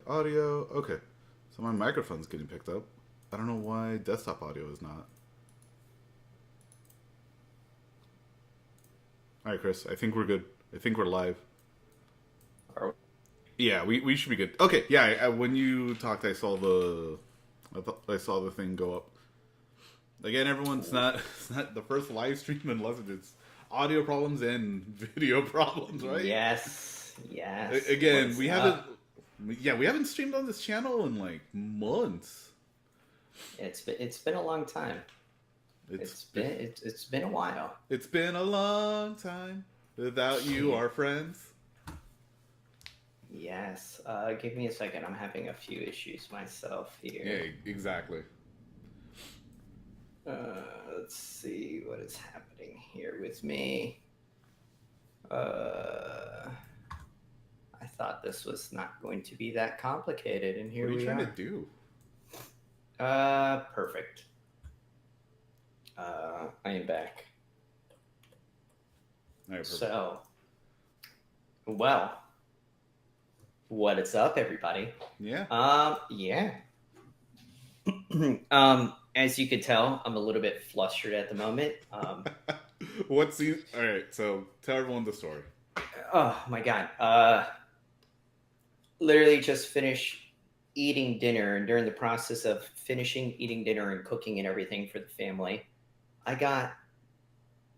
audio. Okay. So my microphone's getting picked up. I don't know why desktop audio is not. All right, Chris. I think we're good. I think we're live. Or- Yeah, we should be good. Okay. Yeah. When you talked, I saw the thing go up. Again, everyone's not it's not the first live stream unless it's audio problems and video problems, right? Yes, yes. Again, What's we haven't. up? Yeah, we haven't streamed on this channel in like months. It's been a long time. It's It's been it's been a while. it's been a long time without you, our friends. Yes. Give me a second. I'm having a few issues myself Yeah, here. exactly. Let's see what is happening here with me. I thought this was not going to be that complicated, and What here are you we trying to are. do? Perfect. I am back. All right, perfect. So, well, what is up, everybody? Yeah. Yeah. As you could tell, I'm a little bit flustered at the moment. What's the? All right. So tell everyone the story. Oh my God. Literally just finished eating dinner, and during the process of finishing eating dinner and cooking and everything for the family, I got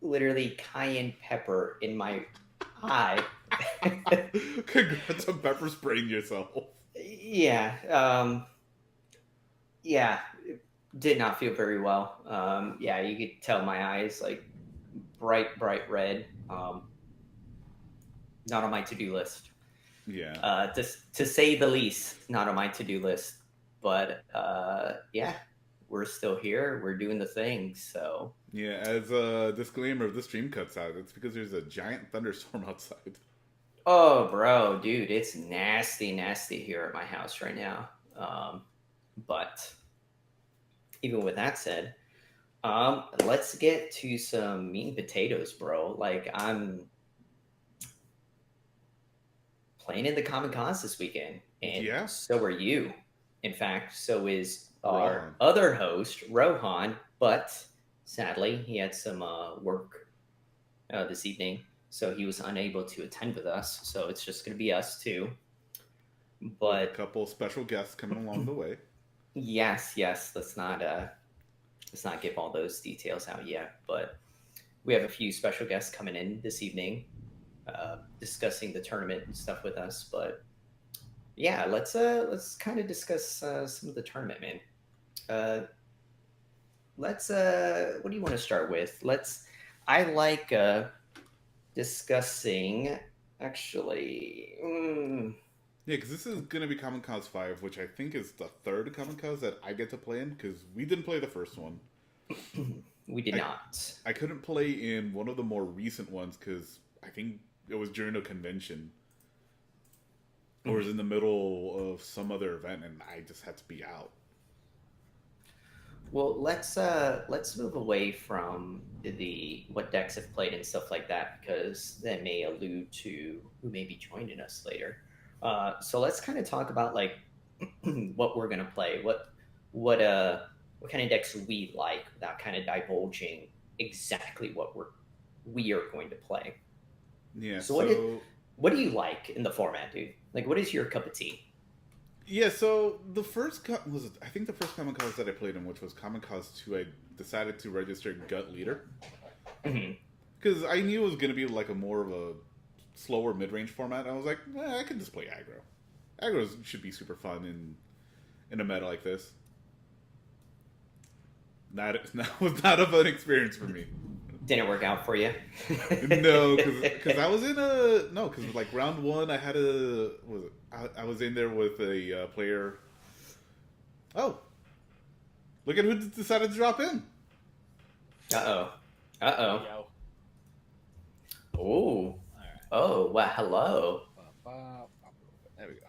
literally cayenne pepper in my eye. Congrats on pepper spraying yourself. Yeah. Yeah. Did not feel very well. Yeah, you could tell my eyes like bright red. Not on my to-do list. Yeah. To say the least, not on my to-do list. But yeah, we're still here. We're doing the thing. So Yeah. As a disclaimer, if the stream cuts out, it's because there's a giant thunderstorm outside. oh, bro, dude, it's nasty here at my house right now. But even with that said, let's get to some meat and potatoes, bro. Like I'm playing in the Common Cons this weekend, and Yeah. so are you. In fact, so is our Rohan. other host, Rohan, but sadly, he had some work this evening, so he was unable to attend with us. So it's just going to be us two. With a But couple special guests coming along the way. yes, let's not give all those details out yet. But we have a few special guests coming in this evening, discussing the tournament and stuff with us. But yeah, let's kind of discuss some of the tournament, man. Uh, let's what do you want to start with? I like discussing actually. Yeah, because this is going to be Common Cause 5, which I think is the third Common Cause that I get to play in, because we didn't play the first one. We did I, not. I couldn't play in one of the more recent ones, because I think it was during a convention, or was in the middle of some other event, and I just had to be out. Well, let's move away from the what decks have played and stuff like that because that may allude to who may be joining us later. So let's kind of talk about like what we're gonna play, what kind of decks we like without kind of divulging exactly we are going to play. Yeah, So so what do you like in the format, dude? Like, what is your cup of tea? Yeah, so the first was I think the first Common Cause that I played in, which was Common Cause 2, I decided to register Gut Leader Mhm. because I knew it was going to be like a more of a slower mid range format. I was like, I can just play aggro. Aggro should be super fun in a meta like this. That was not a fun experience for me. Didn't work out for you. No, because I was in a no, because like round one I had a was it, I was in there with a player. Oh, look at who decided to drop in. Uh oh. Uh oh. Yo. Oh. All right. Oh, well, hello. There we go.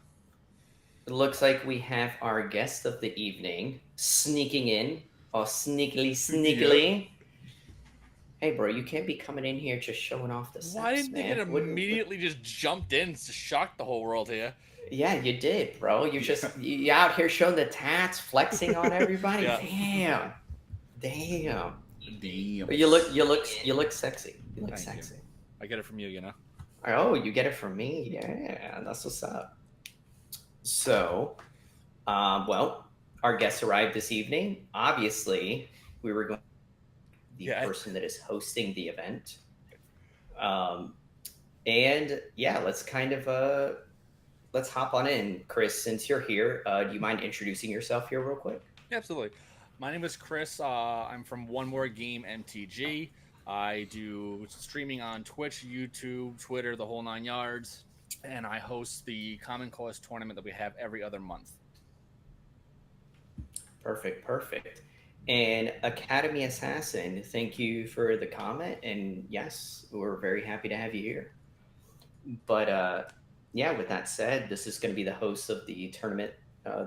It looks like we have our guest of the evening sneaking in, or sneakily. Hey, bro, you can't be coming in here just showing off the sex, Why didn't they man. get immediately just jumped in to shock the whole world here? Yeah, you did, bro. You out here showing the tats, flexing on everybody. Yeah. Damn. Damn. But you look sexy. You look Thank you. sexy. I get it from you, you know. Oh, you get it from me. Yeah, that's what's up. So, well, our guests arrived this evening. Obviously, we were going the person that is hosting the event. And yeah, let's kind of let's hop on in. Chris, since you're here, do you mind introducing yourself here real quick? Yeah, absolutely. My name is Chris. I'm from One More Game MTG. I do streaming on Twitch, YouTube, Twitter, the whole 9 yards, and I host the Common Cause tournament that we have every other month. Perfect. And Academy Assassin, thank you for the comment. And yes, we're very happy to have you here. But yeah, with that said, this is going to be the host of the tournament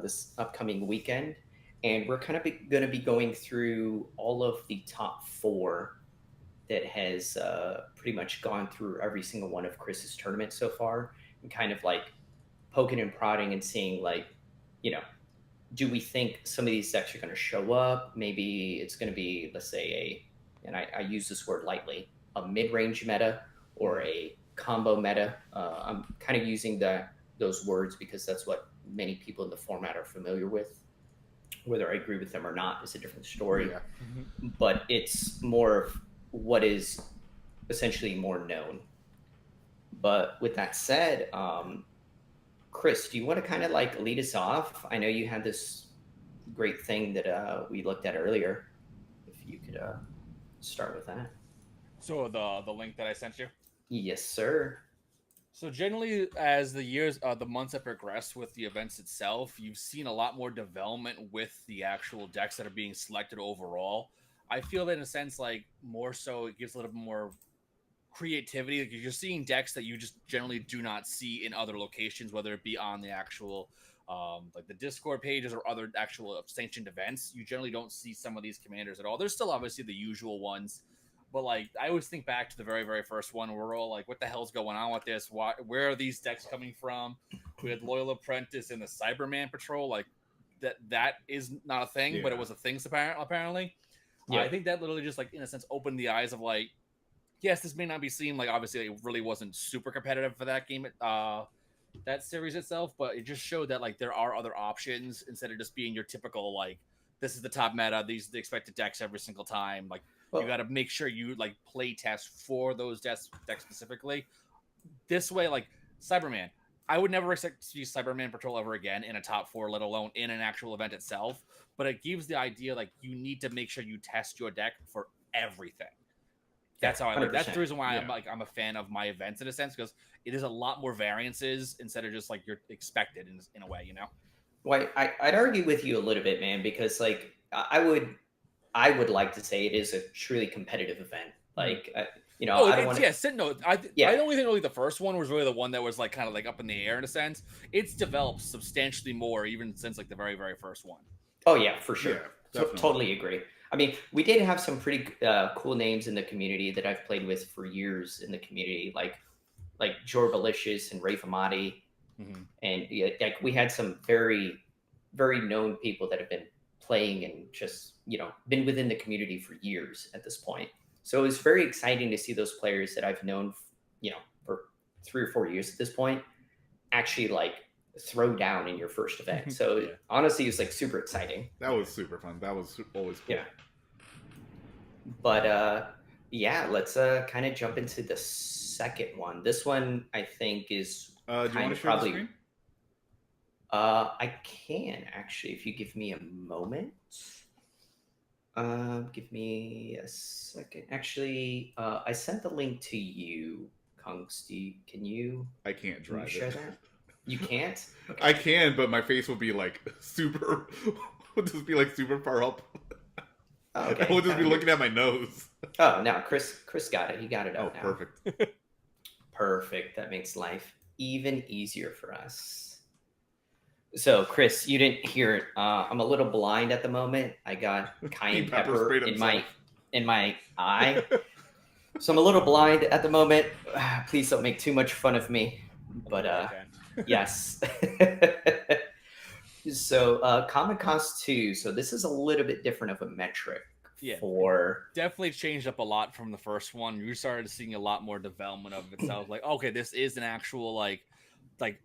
this upcoming weekend. And we're kind of going to be going through all of the top 4 that has pretty much gone through every single one of Chris's tournaments so far, and kind of like poking and prodding and seeing, like, you know, do we think some of these decks are going to show up? Maybe it's going to be, let's say, and I use this word lightly, a mid-range meta or a combo meta. I'm kind of using those words because that's what many people in the format are familiar with. Whether I agree with them or not is a different story. Yeah. But it's more of what is essentially more known. But with that said, Chris, do you want to kind of like lead us off? I know you had this great thing that we looked at earlier. If you could start with that. So the link that I sent you? Yes, sir. So generally, as the months have progressed with the events itself, you've seen a lot more development with the actual decks that are being selected overall. I feel that in a sense, like more so, it gives a little bit more creativity. Like you're seeing decks that you just generally do not see in other locations, whether it be on the actual like the Discord pages or other actual sanctioned events. You generally don't see some of these commanders at all. There's still obviously the usual ones. But like, I always think back to the very, very first one. We're all like, "What the hell's going on with this? Where are these decks coming from?" We had Loyal Apprentice and the Cyberman Patrol. Like that is not a thing, but it was a thing apparently. Yeah. I think that literally just like in a sense opened the eyes of like, yes, this may not be seen like obviously it really wasn't super competitive for that game, that series itself, but it just showed that like there are other options instead of just being your typical like this is the top meta, these are the expected decks every single time. Like you got to make sure you like play test for those decks specifically. This way, like Cyberman, I would never expect to see Cyberman Patrol ever again in a top 4, let alone in an actual event itself. But it gives the idea like you need to make sure you test your deck for everything. That's how I like. That's the reason why I'm a fan of my events in a sense, because it is a lot more variances instead of just like you're expected in a way, you know. Well, I'd argue with you a little bit, man, because like I would like to say it is a truly competitive event. Like, you know, I don't want to. I only think really the first one was really the one that was like kind of like up in the air in a sense. It's developed substantially more even since like the very, very first one. Oh yeah, for sure. Yeah, totally agree. I mean, we did have some pretty cool names in the community that I've played with for years in the community, like Jorbalicious and Rafe Amati. Mm-hmm. And like we had some very, very known people that have been playing and just, you know, been within the community for years at this point. So it was very exciting to see those players that I've known, you know, for 3 or 4 years at this point, actually like throw down in your first event. So honestly, it's like super exciting. That was super fun. That was always cool. Yeah. But yeah, let's kind of jump into the second one. This one I think is do you want to share the screen? I can actually, if you give me a moment. Give me a second. Actually, I sent the link to you, Kungsti. Can you? I can't drive share that. You can't? Okay. I can, but my face will be like super. Will just be like super far up. Oh, okay. I will just be looking at my nose. Oh no, Chris got it. He got it out now. Perfect. Perfect. That makes life even easier for us. So, Chris, you didn't hear it. I'm a little blind at the moment. I got cayenne pepper in my eye. So I'm a little blind at the moment. Please don't make too much fun of me. But yes. So Common Cost 2. So this is a little bit different of a metric Yeah. for Definitely changed up a lot from the first one. You started seeing a lot more development of itself. Like, okay, this is an actual like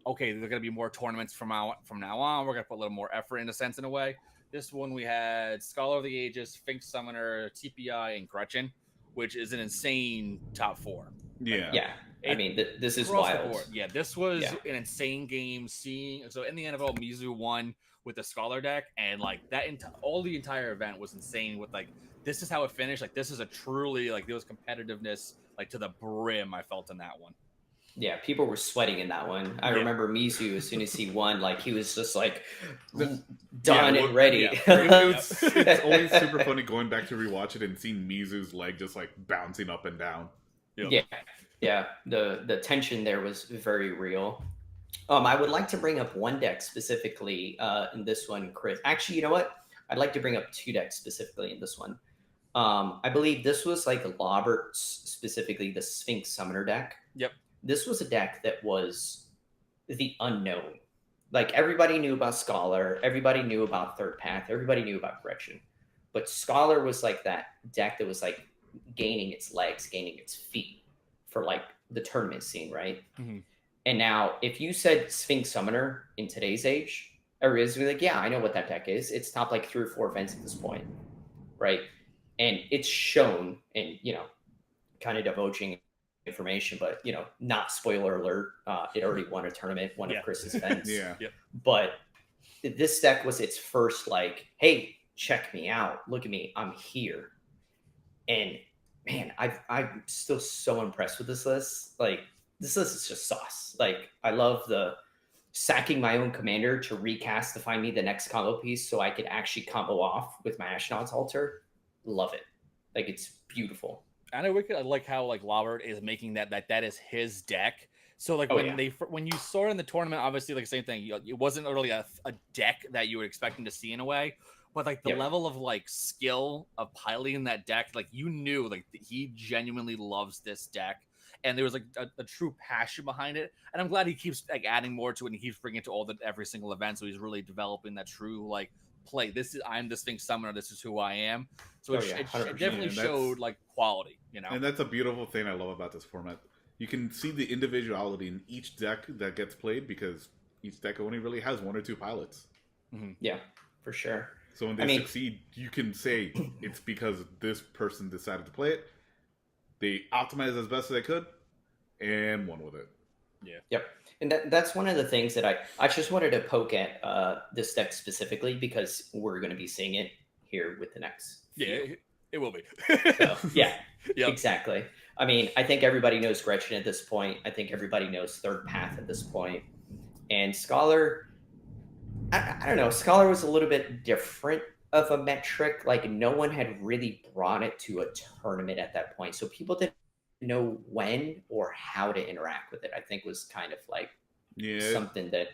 okay, there are gonna be more tournaments from now on. We're gonna put a little more effort in a sense in a way. This one we had Scholar of the Ages, Sphinx Summoner, TPI, and Gretchen, which is an insane top four. Yeah. yeah. I mean, this is Across wild. the board. Yeah, this was Yeah. an insane game. Seeing so in the NFL, Mizu won with the Scholar deck, and like that, all the entire event was insane. With like, this is how it finished. Like, this is a truly like there was competitiveness like to the brim. I felt in that one. Yeah, people were sweating in that one. I Yeah. remember Mizu, as soon as he won, like he was just like The- done yeah, and ready. Yeah. It's always super funny going back to rewatch it and seeing Mizu's leg just like bouncing up and down. Yep. Yeah. The tension there was very real. I would like to bring up one deck specifically in this one, Chris. Actually, you know what? I'd like to bring up two decks specifically in this one. I believe this was like Laubert's, specifically the Sphinx Summoner deck. Yep. This was a deck that was the unknown. Like everybody knew about Scholar, everybody knew about Third Path, everybody knew about Gretchen. But Scholar was like that deck that was like gaining its legs, gaining its feet for like the tournament scene, right? Mhm. And now, if you said Sphinx Summoner in today's age, everybody's gonna be like, yeah, I know what that deck is. It's top like 3 or 4 events at this point, right? And it's shown, and kind of divulging information, but not spoiler alert. It already won a tournament, one Yeah. of Chris's events. Yeah. But this deck was its first, like, hey, check me out. Look at me. I'm here. And man, I'm still so impressed with this list. Like, this list is just sauce. Like, I love the sacking my own commander to recast to find me the next combo piece so I could actually combo off with my Ashnod's Altar. Love it. Like, it's beautiful. I know I like how like Laubert is making that is his deck. So like Oh, when yeah. when you saw it in the tournament, obviously like same thing. It wasn't really a deck that you were expecting to see in a way, but like the Yep. level of like skill of piloting that deck, like you knew like he genuinely loves this deck, and there was like a true passion behind it. And I'm glad he keeps like adding more to it and he keeps bringing it to every single event. So he's really developing that true like play. I'm the Sphinx Summoner. This is who I am. So Oh, yeah, it 100%. definitely And that's- showed like quality, And that's a beautiful thing I love about this format. You can see the individuality in each deck that gets played because each deck only really has 1 or 2 pilots. Yeah, for sure. So when they succeed, you can say it's because this person decided to play it. They optimized as best as they could and won with it. Yep. And that's one of the things that I just wanted to poke at this deck specifically because we're going to be seeing it here with the next. Yeah, it will be. So, yeah, Yep. exactly. I mean, I think everybody knows Gretchen at this point. I think everybody knows Third Path at this point. And Scholar, I don't know. Scholar was a little bit different of a metric. Like, no one had really brought it to a tournament at that point. So people didn't know when or how to interact with it. I think was kind of like Yeah. something that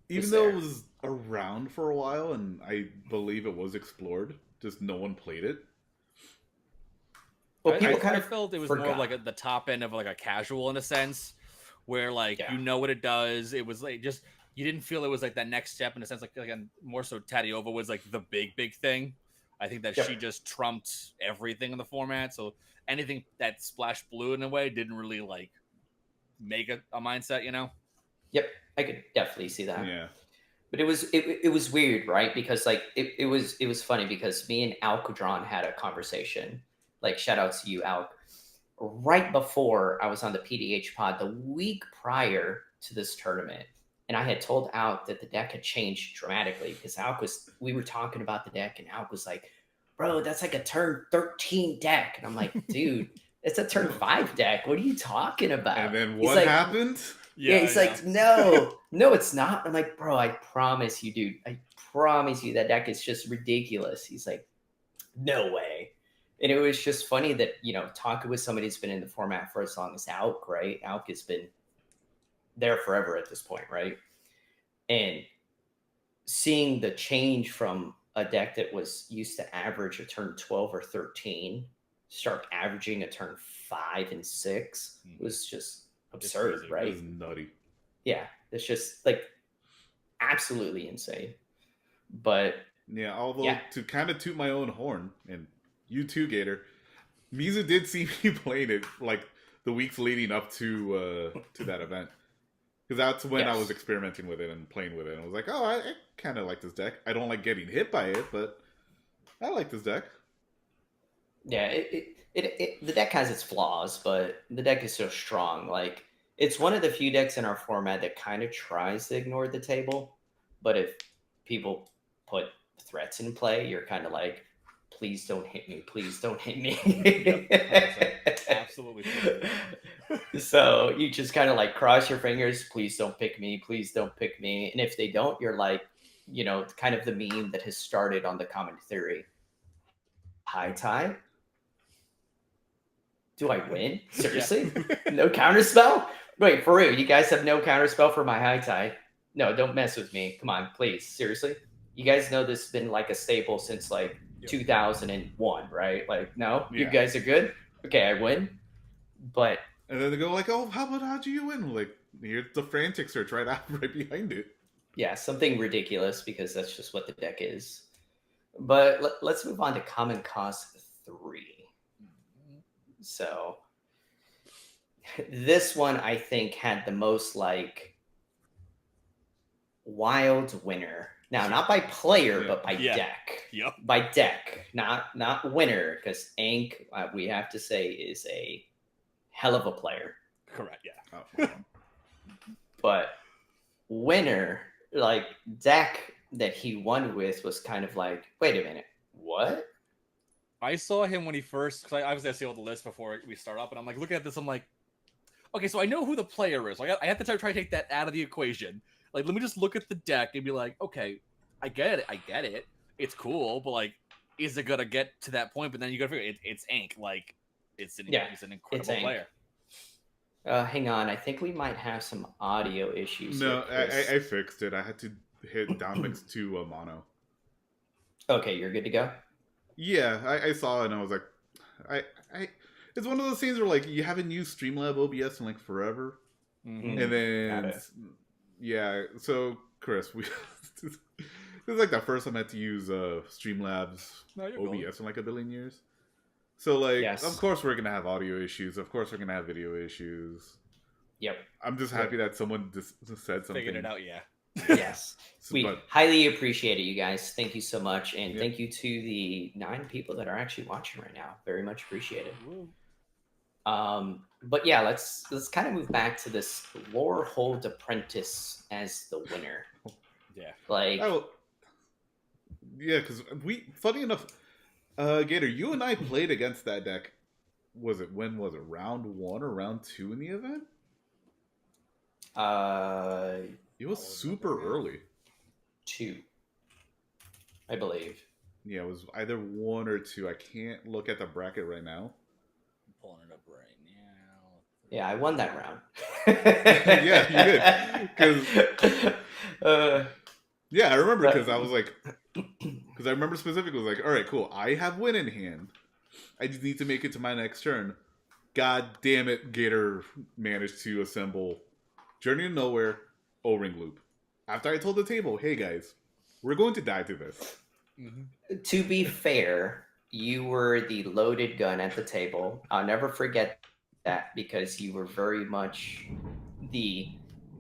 Even was though there. it was around for a while and I believe it was explored, just no one played it. well, people kind I of felt it was forgot. more like the top end of like a casual in a sense, where like Yeah. you know what it does. It was like just you didn't feel it was like that next step in a sense. Like again, more so Tatiova was like the big thing. I think that Yep. she just trumped everything in the format. So anything that splashed blue in a way didn't really like make a mindset, you know? Yep, I could definitely see that. Yeah. But it was weird, right? Because like it was funny because me and Alcadron had a conversation. Like, shout out to you, Alc. Right before I was on the PDH pod, the week prior to this tournament, and I had told Alc that the deck had changed dramatically because we were talking about the deck, and Alc was like, "Bro, that's like a turn 13 deck," and I'm like, "Dude, it's a turn 5 deck. What are you talking about?" And then He's what like, happened? Yeah, he's like, no, it's not. I'm like, bro, I promise you, dude. I promise you that deck is just ridiculous. He's like, no way. And it was just funny that, talking with somebody who's been in the format for as long as Alk, right? Alk has been there forever at this point, right? And seeing the change from a deck that was used to average a turn 12 or 13 start averaging a turn 5 and 6 was just absurd, crazy. It right? was nutty. Yeah, it's just like absolutely insane. But Yeah, although Yeah. to kind of toot my own horn, and you too, Gator, Mizu did see me playing it like the weeks leading up to that event, because that's when I Yes. was experimenting with it and playing with it, and I was like, oh, I kind of like this deck. I don't like getting hit by it, but I like this deck. yeah, the deck has its flaws, but the deck is so strong. Like it's one of the few decks in our format that kind of tries to ignore the table. But if people put threats in play, you're kind of like, please don't hit me, please don't hit me. 100%. Absolutely. So you just kind of like cross your fingers, please don't pick me, please don't pick me. And if they don't, you're like, kind of the meme that has started on the common theory. High tie? Do I win? Seriously? No counterspell? Wait, for real, you guys have no counterspell for my high tie? No, don't mess with me. Come on, please. Seriously? You guys know this has been like a staple since like 2001, right? Like, no? You Yeah. guys are good? Okay, I win. But And then they go like, oh, how do you win? Like, here's the frantic search right behind it. yeah, something ridiculous because that's just what the deck is. But let's move on to Common Cost 3. So this one I think had the most like wild winner. Now, not by player, Yeah. but by Yeah. deck. Yep. By deck, not winner, because Ank, we have to say, is a hell of a player. Correct. Yeah. Oh, But winner, like deck that he won with was kind of like, wait a minute, what? I saw him when he first. Cause I was gonna see all the list before we start up, and I'm like looking at this. I'm like, okay, so I know who the player is. Like I have to try to take that out of the equation. Like, let me just look at the deck and be like, okay, I get it. It's cool, but like, is it gonna get to that point? But then you gotta figure it's Ank. Like, he's an incredible Ank. player. Hang on, I think we might have some audio issues. no, here, Chris. I fixed it. I had to hit down mix to mono. Okay, you're good to go. Yeah, I saw it and I was like, I. It's one of those things where like you haven't used Streamlab OBS in like forever, Mhm. and then Got it. yeah. So Chris, we this is like the first time I had to use Streamlabs No, you're golden. OBS in like a billion years. So like, Yes. of course we're gonna have audio issues. Of course we're gonna have video issues. Yep. I'm just happy that someone just said something. Figured it out. Yeah. Yes. We But highly appreciate it, you guys. Thank you so much. And Yeah. thank you to the 9 people that are actually watching right now. Very much appreciated. But yeah, let's kind of move back to this Lorehold Apprentice as the winner. Yeah. Like, oh, yeah, because funny enough, Gator, you and I played against that deck. When was it? Round 1 or round 2 in the event? It was super early. 2, I believe. Yeah, it was either 1 or 2. I can't look at the bracket right now. I'm pulling it up right now. Yeah, I won that round. Yeah, you did. Yeah, I remember But- because I was like, because I remember specifically, was like, all right, cool. I have win in hand. I just need to make it to my next turn. God damn it, Gator managed to assemble Journey to Nowhere, O-Ring Loop. After I told the table, hey guys, we're going to die to this. To be fair, you were the loaded gun at the table. I'll never forget that because you were very much the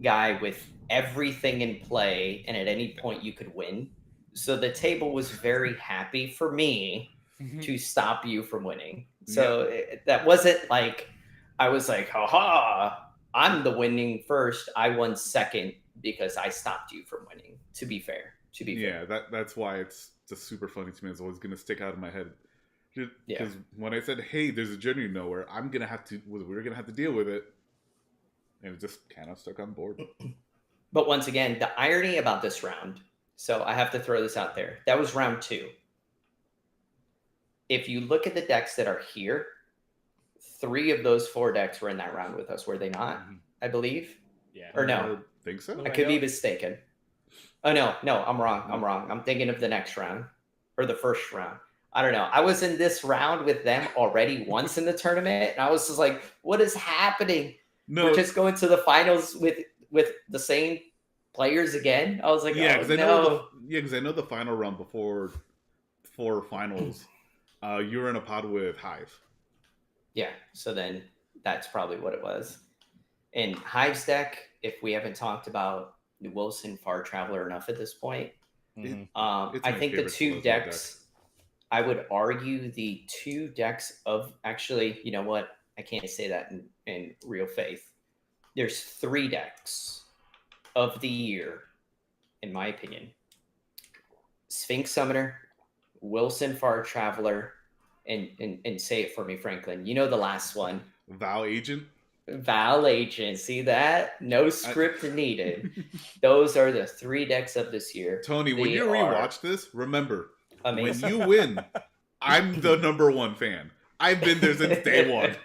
guy with everything in play, and at any point you could win. So the table was very happy for me to stop you from winning. So that wasn't like I was like, haha, I'm the winning first. I won second because I stopped you from winning. To be fair. Yeah, that's why it's just super funny to me. It's always going to stick out of my head. Because Yeah. when I said, hey, there's a Journey to Nowhere, we're going to have to deal with it. And it just kind of stuck on board. But once again, the irony about this round, so I have to throw this out there. That was round 2. If you look at the decks that are here, 3 of those 4 decks were in that round with us, were they not? I believe. Yeah. Or no. I think so. I could be mistaken. Oh no, I'm wrong. I'm thinking of the next round or the first round. I don't know. I was in this round with them already once in the tournament, and I was just like, "What is happening? No, We're just going to the finals with the same players again." I was like, yeah, "Oh because I know no!" because I know the final round before finals, you were in a pod with Hive. Yeah. So then that's probably what it was. And Hive's deck, if we haven't talked about Wilson Far Traveler enough at this point, Mhm. It's I my think the favorite two Celestia decks. I would argue the two decks of actually, you know what? I can't say that in real faith. There's three decks of the year, in my opinion. Sphinx Summoner, Wilson Far Traveler, and say it for me, Franklin. You know the last one. Val Agent. Val Agent. See that? No script needed. Those are the three decks of this year. Tony, when They you are rewatch this, remember amazing. when you win, I'm the number one fan. I've been there since day one.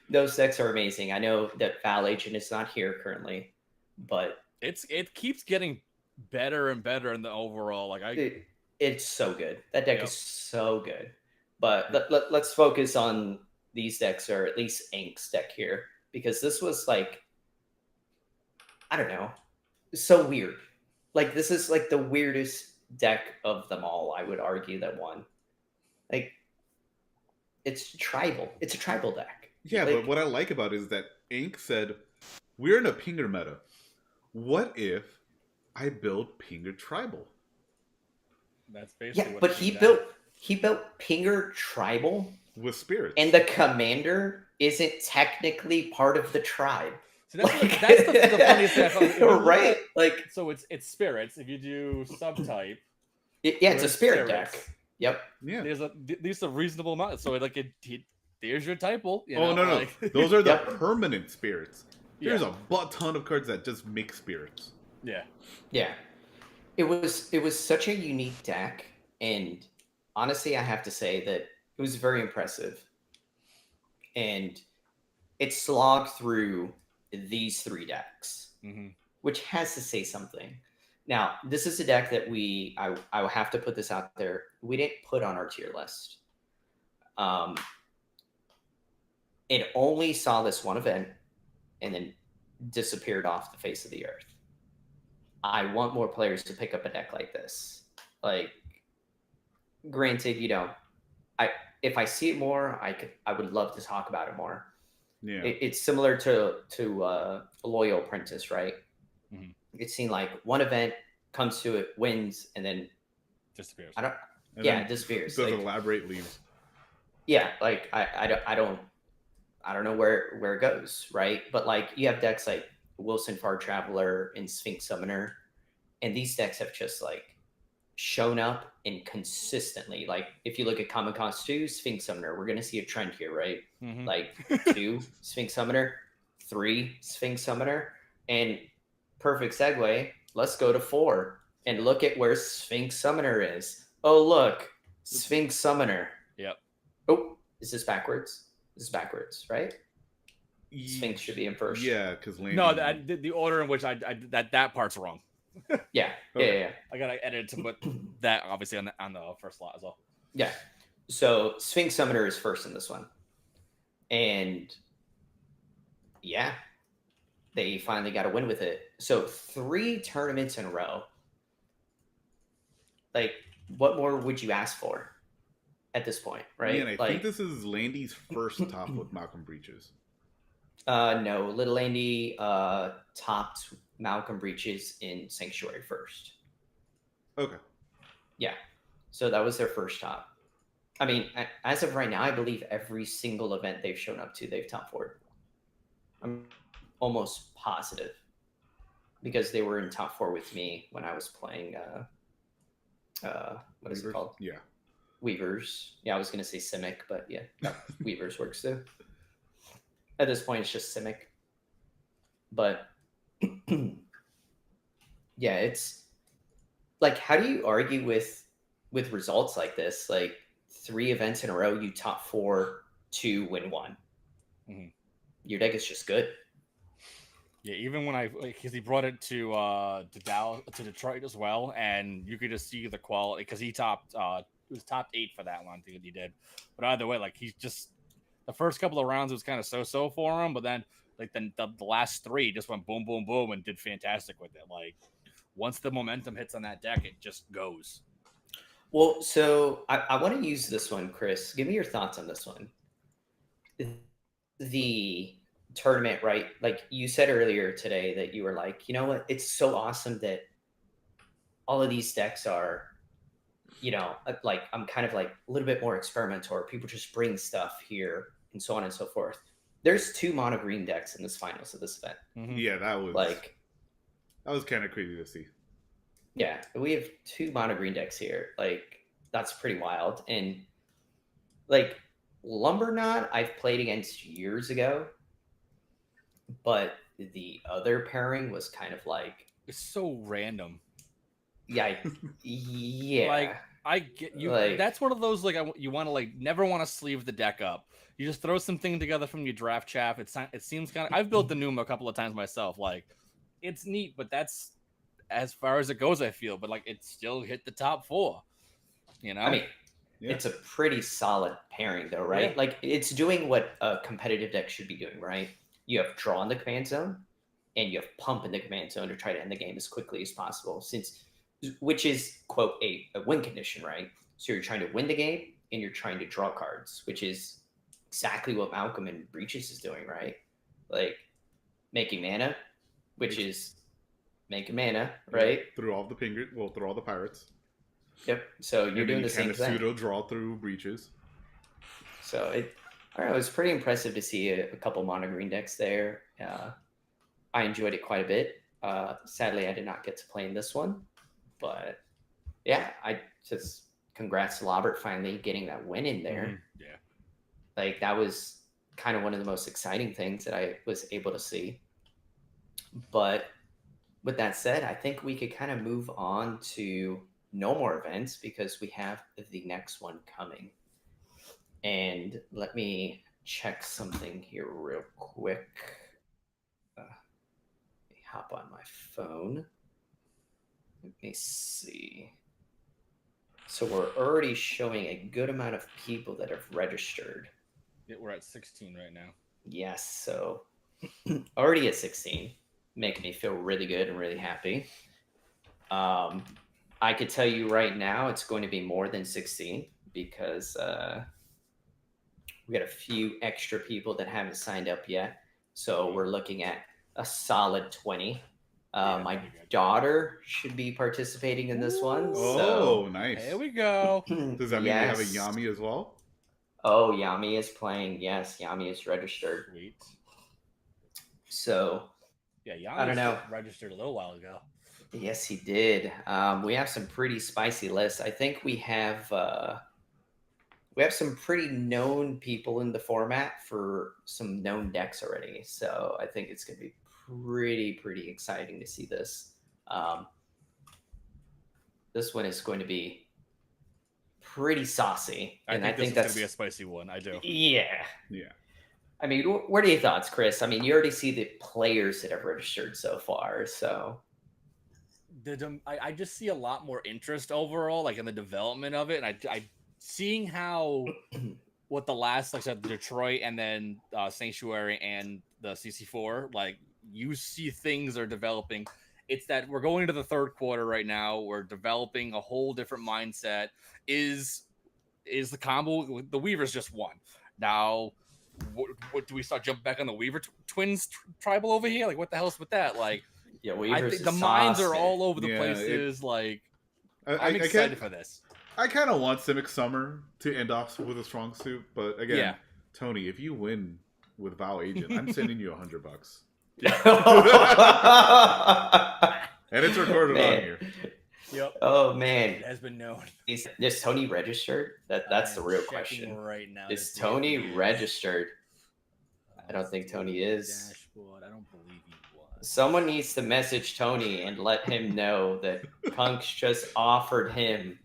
Those decks are amazing. I know that Val Agent is not here currently, but It keeps getting better and better in the overall. Like it's so good. That deck Yep. is so good. But let's focus on these decks, or at least Ink's deck here, because this was like, I don't know, so weird. Like, this is like the weirdest deck of them all, I would argue, that won. Like, it's tribal. It's a tribal deck. Yeah, Like, but what I like about it is that Ink said, we're in a Pinger meta. What if I build Pinger Tribal? that's basically yeah, what but it he is. built Pinger Tribal, With spirits. and the commander isn't technically part of the tribe. So that's the funniest thing. I thought. If you look Right? at- Like, so it's spirits. If you do subtype, yeah, it's a with spirit spirits, deck. Yep. Yeah. there's a reasonable amount. So like there's your typal. You Oh know, no. like- Those are the Yep. permanent spirits. There's Yeah. a butt ton of cards that just make spirits. Yeah. Yeah. It was such a unique deck, and honestly, I have to say that it was very impressive. And it slogged through these three decks, Mm-hmm. which has to say something. Now, this is a deck that I will have to put this out there. We didn't put on our tier list. It only saw this one event and then disappeared off the face of the earth. I want more players to pick up a deck like this. Like, granted, if I see it more, I would love to talk about it more. Yeah. It's similar to Loyal Apprentice, right? Mhm. It's seen like one event comes to it, wins, and then Disappears. And it then disappears. doesn't Like, elaborate, leaves. yeah, like I don't know where it goes, right? But like, you have decks like Wilson Far Traveler and Sphinx Summoner, and these decks have just like shown up and consistently. Like, if you look at Common Cost 2, Sphinx Summoner, we're gonna see a trend here, right? Mhm. Like 2 Sphinx Summoner, 3 Sphinx Summoner, and perfect segue. Let's go to 4 and look at where Sphinx Summoner is. Oh, look, Sphinx Summoner. Yep. Oh, is this backwards? This is backwards, right? Sphinx should be in first. Yeah, because No, the order in which I that part's wrong. Yeah. Okay. Yeah. I gotta edit to put that obviously on the first slot as well. Yeah. So Sphinx Summoner is first in this one. And yeah, they finally got a win with it. So 3 tournaments in a row. Like, what more would you ask for at this point, right? And I like, think this is Landy's first top with Malcolm Breaches. no, Little Andy topped Malcolm Breaches in Sanctuary first. Okay. Yeah. So that was their first top. I mean, as of right now, I believe every single event they've shown up to, they've top 4. I'm almost positive, because they were in top 4 with me when I was playing. What is it Weavers? called? Yeah. Weavers. Yeah, I was gonna say Simic, but yeah, Weavers works too. At this point, it's just Simic. But yeah, it's like, how do you argue with results like this? Like, 3 events in a row, you top 4, 2 win 1. Mhm. Your deck is just good. Yeah, even when because he brought it to Dallas, to Detroit as well, and you could just see the quality because he topped was top 8 for that one. I think he did. But either way, like he's just the first couple of rounds was kind of so for him, but then like the last 3 just went boom boom boom and did fantastic with it. Like once the momentum hits on that deck, it just goes. Well, so I want to use this one, Chris. Give me your thoughts on this one. The tournament, right? Like you said earlier today that you were like, you know what? It's so awesome that all of these decks are, like I'm kind of like a little bit more experimental. People just bring stuff here and so on and so forth. There's 2 mono green decks in this finals of this event. Mm-hmm. Yeah, that was kind of crazy to see. Yeah, we have 2 mono green decks here. Like that's pretty wild. And like Lumberknot, I've played against years ago, but the other pairing was kind of like It's so random. yeah. Like I get you. Like- That's one of those like you want to like never want to sleeve the deck up. You just throw something together from your draft chaff. It seems kind of. I've built the Numa a couple of times myself. Like it's neat, but that's as far as it goes. I feel, but like it still hit the top 4. You know, I mean, Yeah. it's a pretty solid pairing though, right? Yeah. Like it's doing what a competitive deck should be doing, right? You have draw in the command zone and you have pump in the command zone to try to end the game as quickly as possible, which is quote a win condition, right? So you're trying to win the game and you're trying to draw cards, which is exactly what Malcolm and Breaches is doing, right? Like making mana, which is making mana, right? Through all the through all the pirates. Yep. So And you're then doing you the same kinda thing. pseudo draw through breaches. So I don't know, it was pretty impressive to see a couple mono green decks there. I enjoyed it quite a bit. Sadly, I did not get to play in this one, but yeah, I just congrats to Lobert finally getting that win in there. Mhm. Yeah. Like that was kind of one of the most exciting things that I was able to see. But with that said, I think we could kind of move on to no more events because we have the next one coming. And let me check something here real quick. Let me hop on my phone. Let me see. So we're already showing a good amount of people that have registered. Yeah, we're at 16 right now. Yes, so already at 16, making me feel really good and really happy. I could tell you right now it's going to be more than 16 because we got a few extra people that haven't signed up yet. So we're looking at a solid 20. My pretty good. daughter should be participating in this one. Oh, nice. There we go. Does that mean we have a Yes. Yami as well? Oh, Yami is playing. Yes, Yami is registered. Sweet. So Yeah, Jan I don't know. registered a little while ago. yes, he did. We have some pretty spicy lists. I think we have some pretty known people in the format for some known decks already. So I think it's going to be pretty exciting to see this. This one is going to be pretty saucy, I and think I this think is going that's to be a spicy one. I do. yeah. Yeah. I mean, what are your thoughts, Chris? I mean, you already see the players that have registered so far, so I just see a lot more interest overall, like in the development of it, and I seeing how what the last, like I said, Detroit and then Sanctuary and the CC4, like you see things are developing. It's that we're going into the 3rd quarter right now. We're developing a whole different mindset. Is the combo? The Weavers just won. Now, what do we start jumping back on the Weaver twins tribal over here? Like, what the hell's with that? Like, yeah, I Weavers think is the minds sauce, are man. all over the Yeah, places. Like, I I'm excited can't- for this. I kind of want Simic Summer to end off with a strong suit, but again, Yeah. Tony, if you win with Vow Agent, I'm sending you $100. And it's recorded Man. on here. Yep. Oh man, It has been known. is Tony registered? That's the I'm real checking question. right now. Is to see if Tony he is. registered? I don't think Tony is. Dashboard. I don't believe he was. Someone needs to message Tony and let him know that Punks just offered him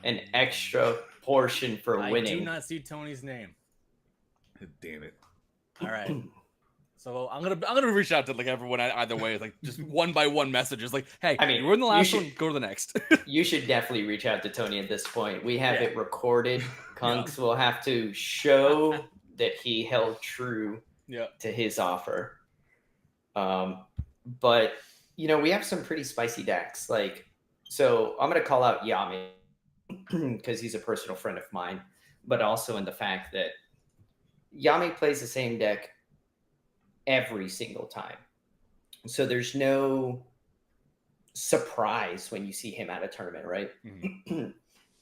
an extra portion for I winning. do not see Tony's name. Damn it. All right. So I'm gonna reach out to like everyone either way, like just one by one messages, like, hey, I mean, you were in the last you one, go to the next. You should definitely reach out to Tony at this point. We have Yeah. it recorded. Kunks will have to show that he held true Yeah. to his offer. But we have some pretty spicy decks. So I'm gonna call out Yami because he's a personal friend of mine, but also in the fact that Yami plays the same deck every single time. So there's no surprise when you see him at a tournament, right? Mm-hmm.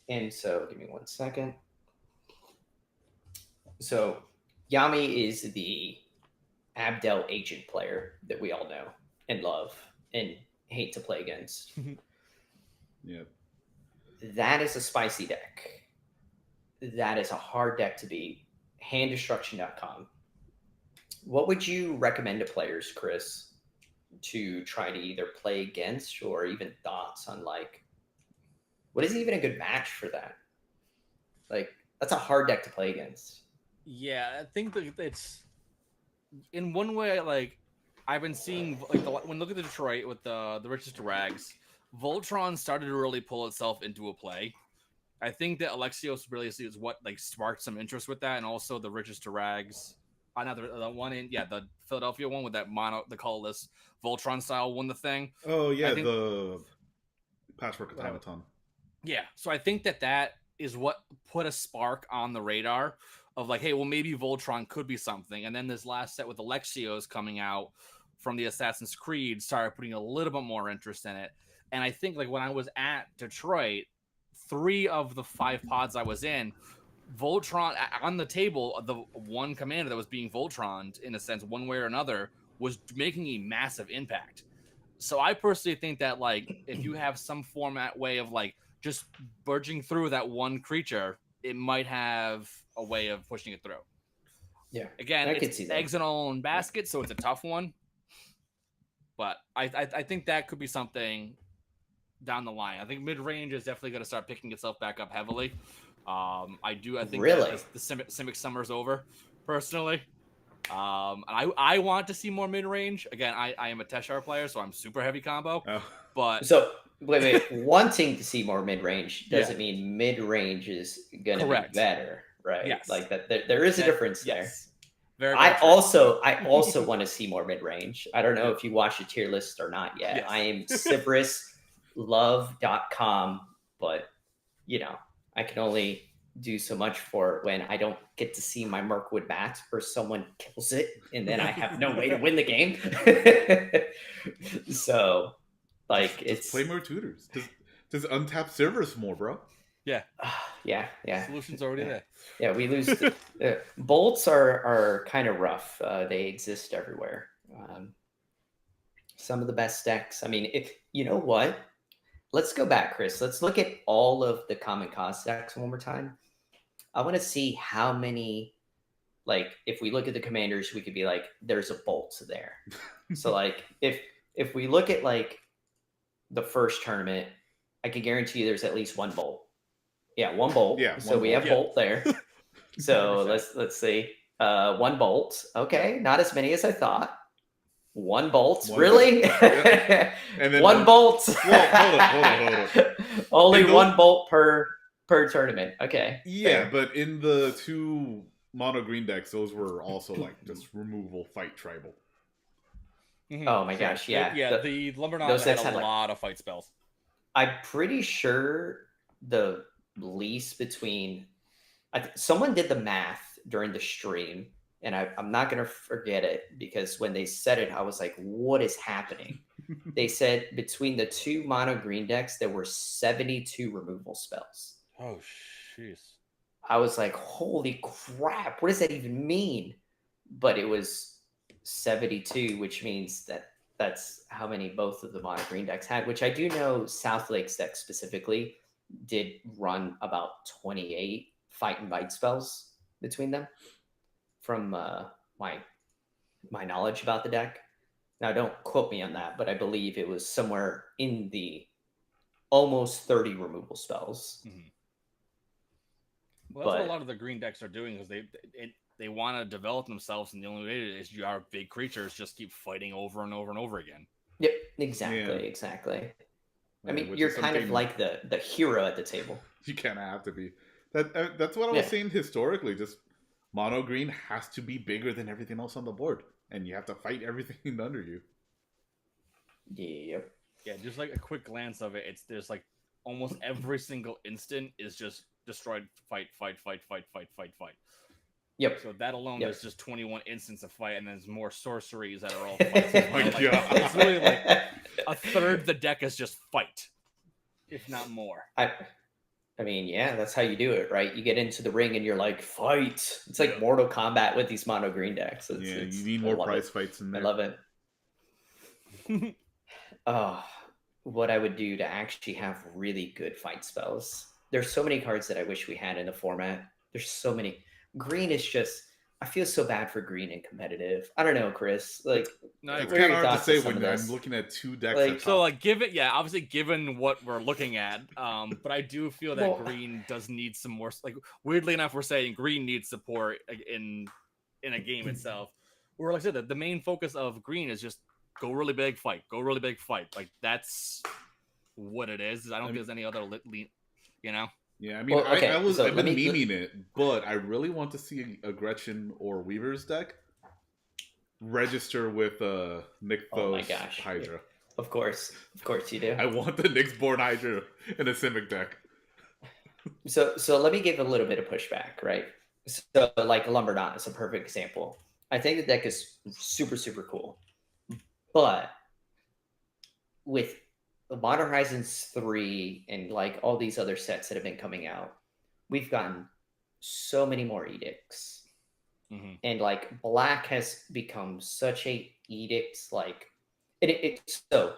And so, give me 1 second. So, Yami is the Abdel agent player that we all know and love and hate to play against. Yeah. That is a spicy deck. That is a hard deck to beat. Handdestruction.com. What would you recommend to players, Chris, to try to either play against, or even thoughts on what is even a good match for that? That's a hard deck to play against. Yeah, I think that it's in one way. Like I've been seeing, when look at the Detroit with the Riches to Rags, Voltron started to really pull itself into a play. I think that Alexios really is what sparked some interest with that, and also the Riches to Rags. Another the one in the Philadelphia one with that the colorless Voltron style won the thing. Oh yeah, the Patchwork Automaton. Yeah, so I think that is what put a spark on the radar of hey, well maybe Voltron could be something. And then this last set with Alexios coming out from the Assassin's Creed started putting a little bit more interest in it. And I think when I was at Detroit, 3 of the 5 pods I was in, Voltron on the table, the one commander that was being Voltroned in a sense, one way or another, was making a massive impact. So I personally think that if you have some format way of just burging through that one creature, it might have a way of pushing it through. Yeah. Again, I it's eggs in all in basket, so it's a tough one. But I think that could be something down the line. I think mid range is definitely going to start picking itself back up heavily. I think really that the Simic summer's over, personally. I want to see more mid range. Again, I am a Teshar player, so I'm super heavy combo. Oh. But so wait, wanting to see more mid range doesn't mean mid range is going to be better, right? Yes. That. There is a difference there. Yes. Very, I also want to see more mid range. I don't know if you watched the tier list or not yet. Yes. I am CibrisLove.com, but I can only do so much for it when I don't get to see my Mirkwood bat or someone kills it and then I have no way to win the game. So it's play more tutors. Just untap servers more, bro. Yeah. Yeah. Solution's already there. Yeah, we lose. Bolts are kind of rough. They exist everywhere. Some of the best decks. I mean, if you know what, let's go back, Chris. Let's look at all of the common cost decks one more time. I want to see how many. If we look at the commanders, we could be there's a bolt there. So if we look at the first tournament, I can guarantee you there's at least one bolt. Yeah, one bolt. Yeah, so we have bolt there. So let's see. 1 bolt. Okay, not as many as I thought. 1 bolt. Really? Yep. And then 1 bolt. Hold on. Only 1 bolt per tournament. Okay. Yeah, but in the 2 mono green decks, those were also just removal fight tribal. Mm-hmm. Oh my gosh, yeah. The Lumberknots had a lot of fight spells. I'm pretty sure the lease between someone did the math during the stream, and I'm not going to forget it because when they said it, I was like, what is happening? They said between the 2 mono green decks, there were 72 removal spells. Oh, jeez. I was like, holy crap, what does that even mean? But it was 72, which means that's how many both of the mono green decks had, which I do know South Lake's deck specifically did run about 28 fight and bite spells between them from my knowledge about the deck. Now, don't quote me on that, but I believe it was somewhere in the almost 30 removal spells. Mm-hmm. Well, that's what a lot of the green decks are doing, because they want to develop themselves, and the only way is you are big creatures just keep fighting over and over and over again. Yep, exactly, Yeah. exactly. I Yeah, mean, which you're is kind of something like the hero at the table. you kind of have to be. That's what I was Yeah. saying historically. Just mono green has to be bigger than everything else on the board, and you have to fight everything under you. Yep. Yeah, just like a quick glance of it, there's like almost every single instant is just destroyed, fight, fight, fight, fight, fight, fight, fight. Yep. So that alone, Yep. there's just 21 instants of fight, and then there's more sorceries that are all fights. Oh my Like, God. it's really like a third the deck is just fight, if not more. I mean, yeah, that's how you do it, right? You get into the ring and you're like, fight. It's like Mortal Kombat with these mono green decks. You need more prize fights in I there. love it. What I would do to actually have really good fight spells. There's so many cards that I wish we had in the format. There's so many. Green is just, I feel so bad for green in competitive. I don't know, Chris. Like, No, It's what are kind your of hard to thoughts say on some when of I'm this? looking at two decks. Like, at So, top. like, obviously, given what we're looking at, but I do feel that Well- green does need some more. Like, weirdly enough, we're saying green needs support in a game itself. Where, like I said, the main focus of green is just go really big, fight, go really big, fight. Like that's what it is. I don't think there's any other you know. Yeah, I mean, Well, okay, I've so been let me- memeing it, but I really want to see a Gretchen or Weaver's deck register with Nixthos Oh my gosh. Hydra. Of course you do. I want the Nyxborn Hydra in a Simic deck. So let me give a little bit of pushback, right? So like Lumberknot is a perfect example. I think the deck is super, super cool. But with Modern Horizons 3 and like all these other sets that have been coming out, we've gotten so many more edicts. Mhm. And like black has become such a edict, like so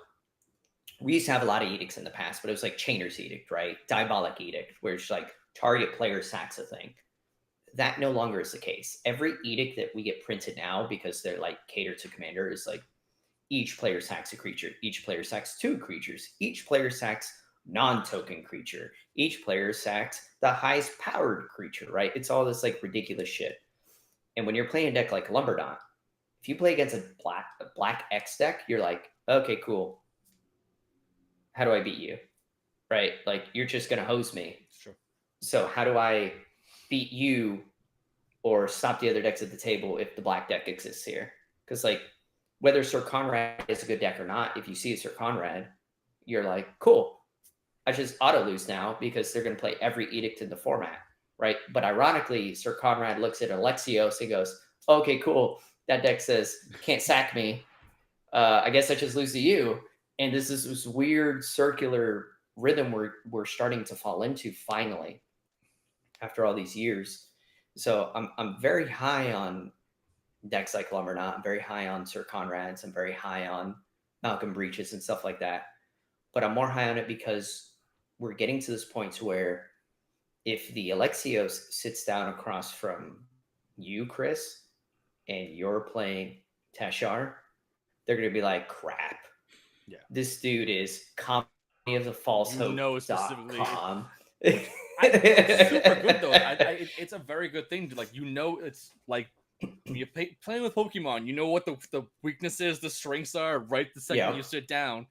we used to have a lot of edicts in the past, but it was like Chainer's Edict, right? Diabolic Edict, where it's like target player sacks a thing. That no longer is the case. Every edict that we get printed now, because they're like catered to commander, is like each player sacks a creature, each player sacks two creatures, each player sacks non-token creature, each player sacks the highest powered creature, right? It's all this like ridiculous shit. And when you're playing a deck like Lumberknot, if you play against a black X deck, you're like, okay, cool. How do I beat you? Right? Like you're just gonna hose me. It's true. So how do I beat you or stop the other decks at the table if the black deck exists here? Because like whether Sir Conrad is a good deck or not, if you see a Sir Conrad, you're like, cool. I just auto lose now because they're gonna play every edict in the format, right? But ironically, Sir Conrad looks at Alexios and goes, okay, cool. That deck says can't sack me. I guess I just lose to you. And this is this weird circular rhythm we're starting to fall into finally after all these years. So I'm very high on decks like Lumberknot. I'm very high on Sir Conrad's. I'm very high on Malcolm Breaches and stuff like that. But I'm more high on it because we're getting to this point to where if the Alexios sits down across from you, Chris, and you're playing Teshar, they're going to be like, crap. Yeah. This dude is comedy of the false You know hope.com. specifically. It's super good though. It's a very good thing to like. It's like when you playing with Pokemon. You know what the weaknesses, the strengths are. Right the second you sit down,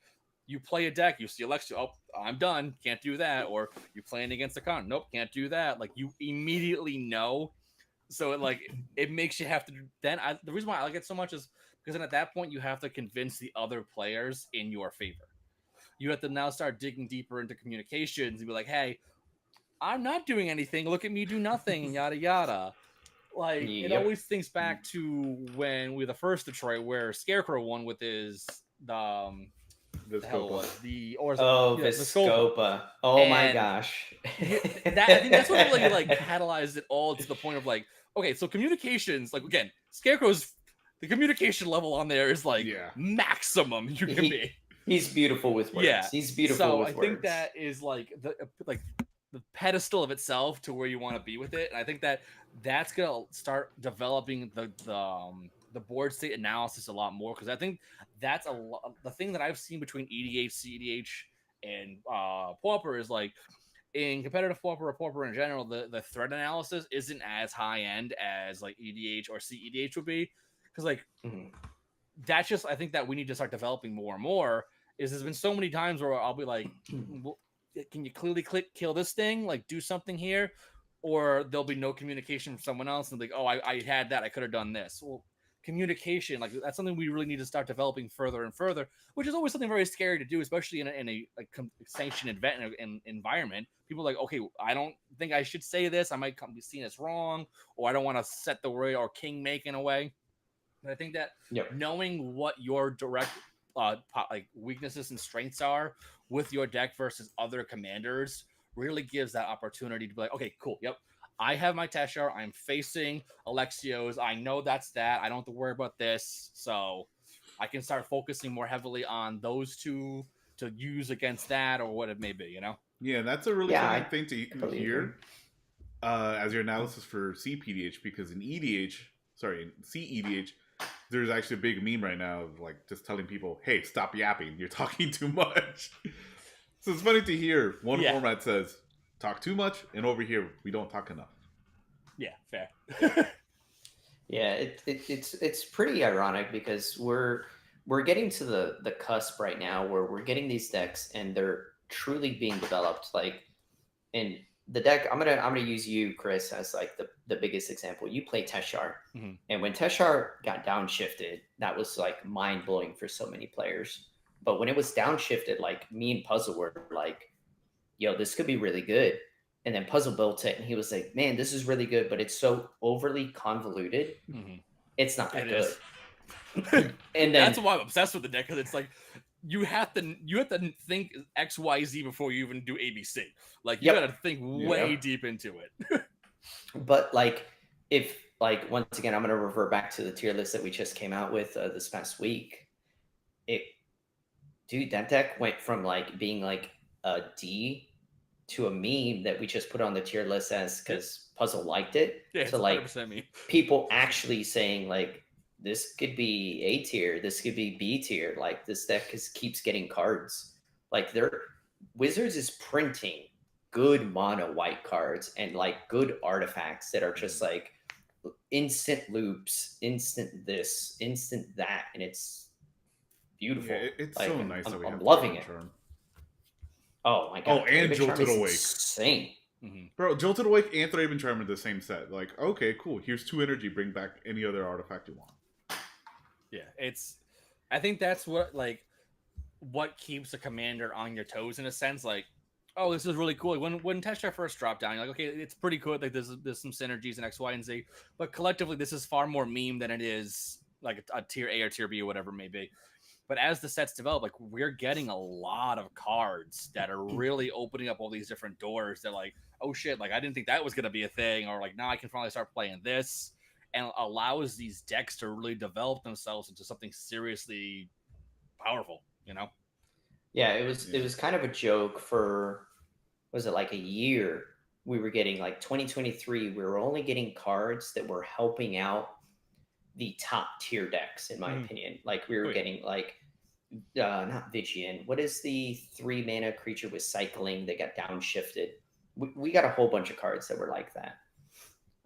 you play a deck. You see Alexia. Oh, I'm done. Can't do that. Or you're playing against a con. Nope, can't do that. Like you immediately know. So it makes you have to. Then the reason why I like it so much is because then at that point you have to convince the other players in your favor. You have to now start digging deeper into communications and be like, hey, I'm not doing anything. Look at me do nothing, yada yada. Like it always thinks back to when we were the first Detroit, where Scarecrow won with his the hell was the Viscopa. Oh my gosh. I think that's what really like catalyzed it all to the point of like, okay, so communications, like again, Scarecrow's the communication level on there is like maximum you can be. He's beautiful with words. Yeah, he's beautiful with words. So I think that is like the pedestal of itself to where you want to be with it, and I think that's gonna start developing the board state analysis a lot more because I think that's the thing that I've seen between EDH, CEDH, and Pauper is like in competitive Pauper in general, the threat analysis isn't as high end as like EDH or CEDH would be, because like Mhm. that's just I think that we need to start developing more and more. Is there's been so many times where I'll be like, well, can you clearly kill this thing? Like do something here, or there'll be no communication from someone else and like, oh, I had that, I could have done this. Well, communication, like that's something we really need to start developing further and further, which is always something very scary to do, especially in a like sanctioned event and environment. People are like, okay, I don't think I should say this. I might be seen as wrong, or I don't want to set the way or king make in a way. But I think that Yep. knowing what your direct like weaknesses and strengths are with your deck versus other commanders really gives that opportunity to be like, okay, cool, yep, I have my Teshar, I'm facing Alexios, I know that's that, I don't have to worry about this, so I can start focusing more heavily on those two to use against that or what it may be, you know? Yeah, that's a really Yeah, funny I thing to completely agree. hear as your analysis for CPDH, because in CEDH, there's actually a big meme right now of like just telling people, "Hey, stop yapping! You're talking too much." So it's funny to hear one Yeah. format says talk too much, and over here we don't talk enough. Yeah, fair. Yeah, it's pretty ironic because we're getting to the cusp right now where we're getting these decks and they're truly being developed. Like in the deck, I'm gonna use you, Chris, as like the biggest example. You play Teshar, Mhm. and when Teshar got downshifted, that was like mind blowing for so many players. But when it was downshifted, like me and Puzzle were like, "Yo, this could be really good." And then Puzzle built it, and he was like, "Man, this is really good, but it's so overly convoluted. Mhm. It's not that It good." is. And That's then why I'm obsessed with the deck, because it's like you have to think XYZ before you even do ABC. Like you yep, got to think way yep. deep into it. But like if like once again, I'm gonna revert back to the tier list that we just came out with this past week. It, dude, that deck went from like being like a D to a meme that we just put on the tier list as because Puzzle liked it Yeah, to it's like 100% me. people actually saying like this could be A tier, this could be B tier. Like this deck keeps getting cards. Like they're Wizards is printing good mono white cards and like good artifacts that are just like instant loops, instant this, instant that, and it's beautiful. Yeah, it's Like so nice that we I'm have loving Draven it. Charm. Oh my Oh, god, and Draven Charm Jolted is Awake. insane. Mm-hmm. Bro, Jolted Awake and Draven Charm are the same set. Like, okay, cool. Here's 2 energy. Bring back any other artifact you want. Yeah, it's. I think that's what keeps a commander on your toes in a sense. Like, oh, this is really cool. When Teshar first dropped down, you're like, okay, it's pretty cool. Like, there's some synergies in X, Y, and Z, but collectively, this is far more meme than it is like a tier A or tier B or whatever it may be. But as the sets develop, like we're getting a lot of cards that are really opening up all these different doors. They're like, oh shit, like I didn't think that was gonna be a thing, or like now I can finally start playing this, and allows these decks to really develop themselves into something seriously powerful. You know? Yeah, it was kind of a joke for was it like a year we were getting like 2023 we were only getting cards that were helping out the top tier decks in my opinion. Like we were getting like not Vigian. What is the 3 mana creature with cycling that got downshifted? We got a whole bunch of cards that were like that.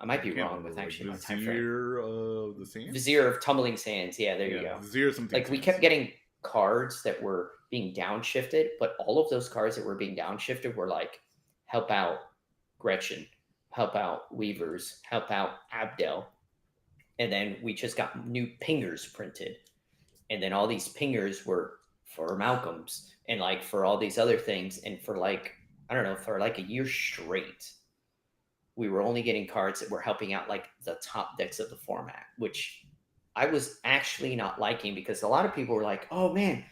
I might be wrong with actually my time frame. Vizier of the Sands? Vizier of Tumbling Sands. Yeah, there you go. Vizier something. Like we kept getting cards that were being downshifted, but all of those cards that were being downshifted were like help out Gretchen, help out Weavers, help out Abdel. And then we just got new pingers printed. And then all these pingers were for Malcolm's and like for all these other things. And for like, I don't know, for like a year straight, we were only getting cards that were helping out like the top decks of the format, which I was actually not liking because a lot of people were like, oh man,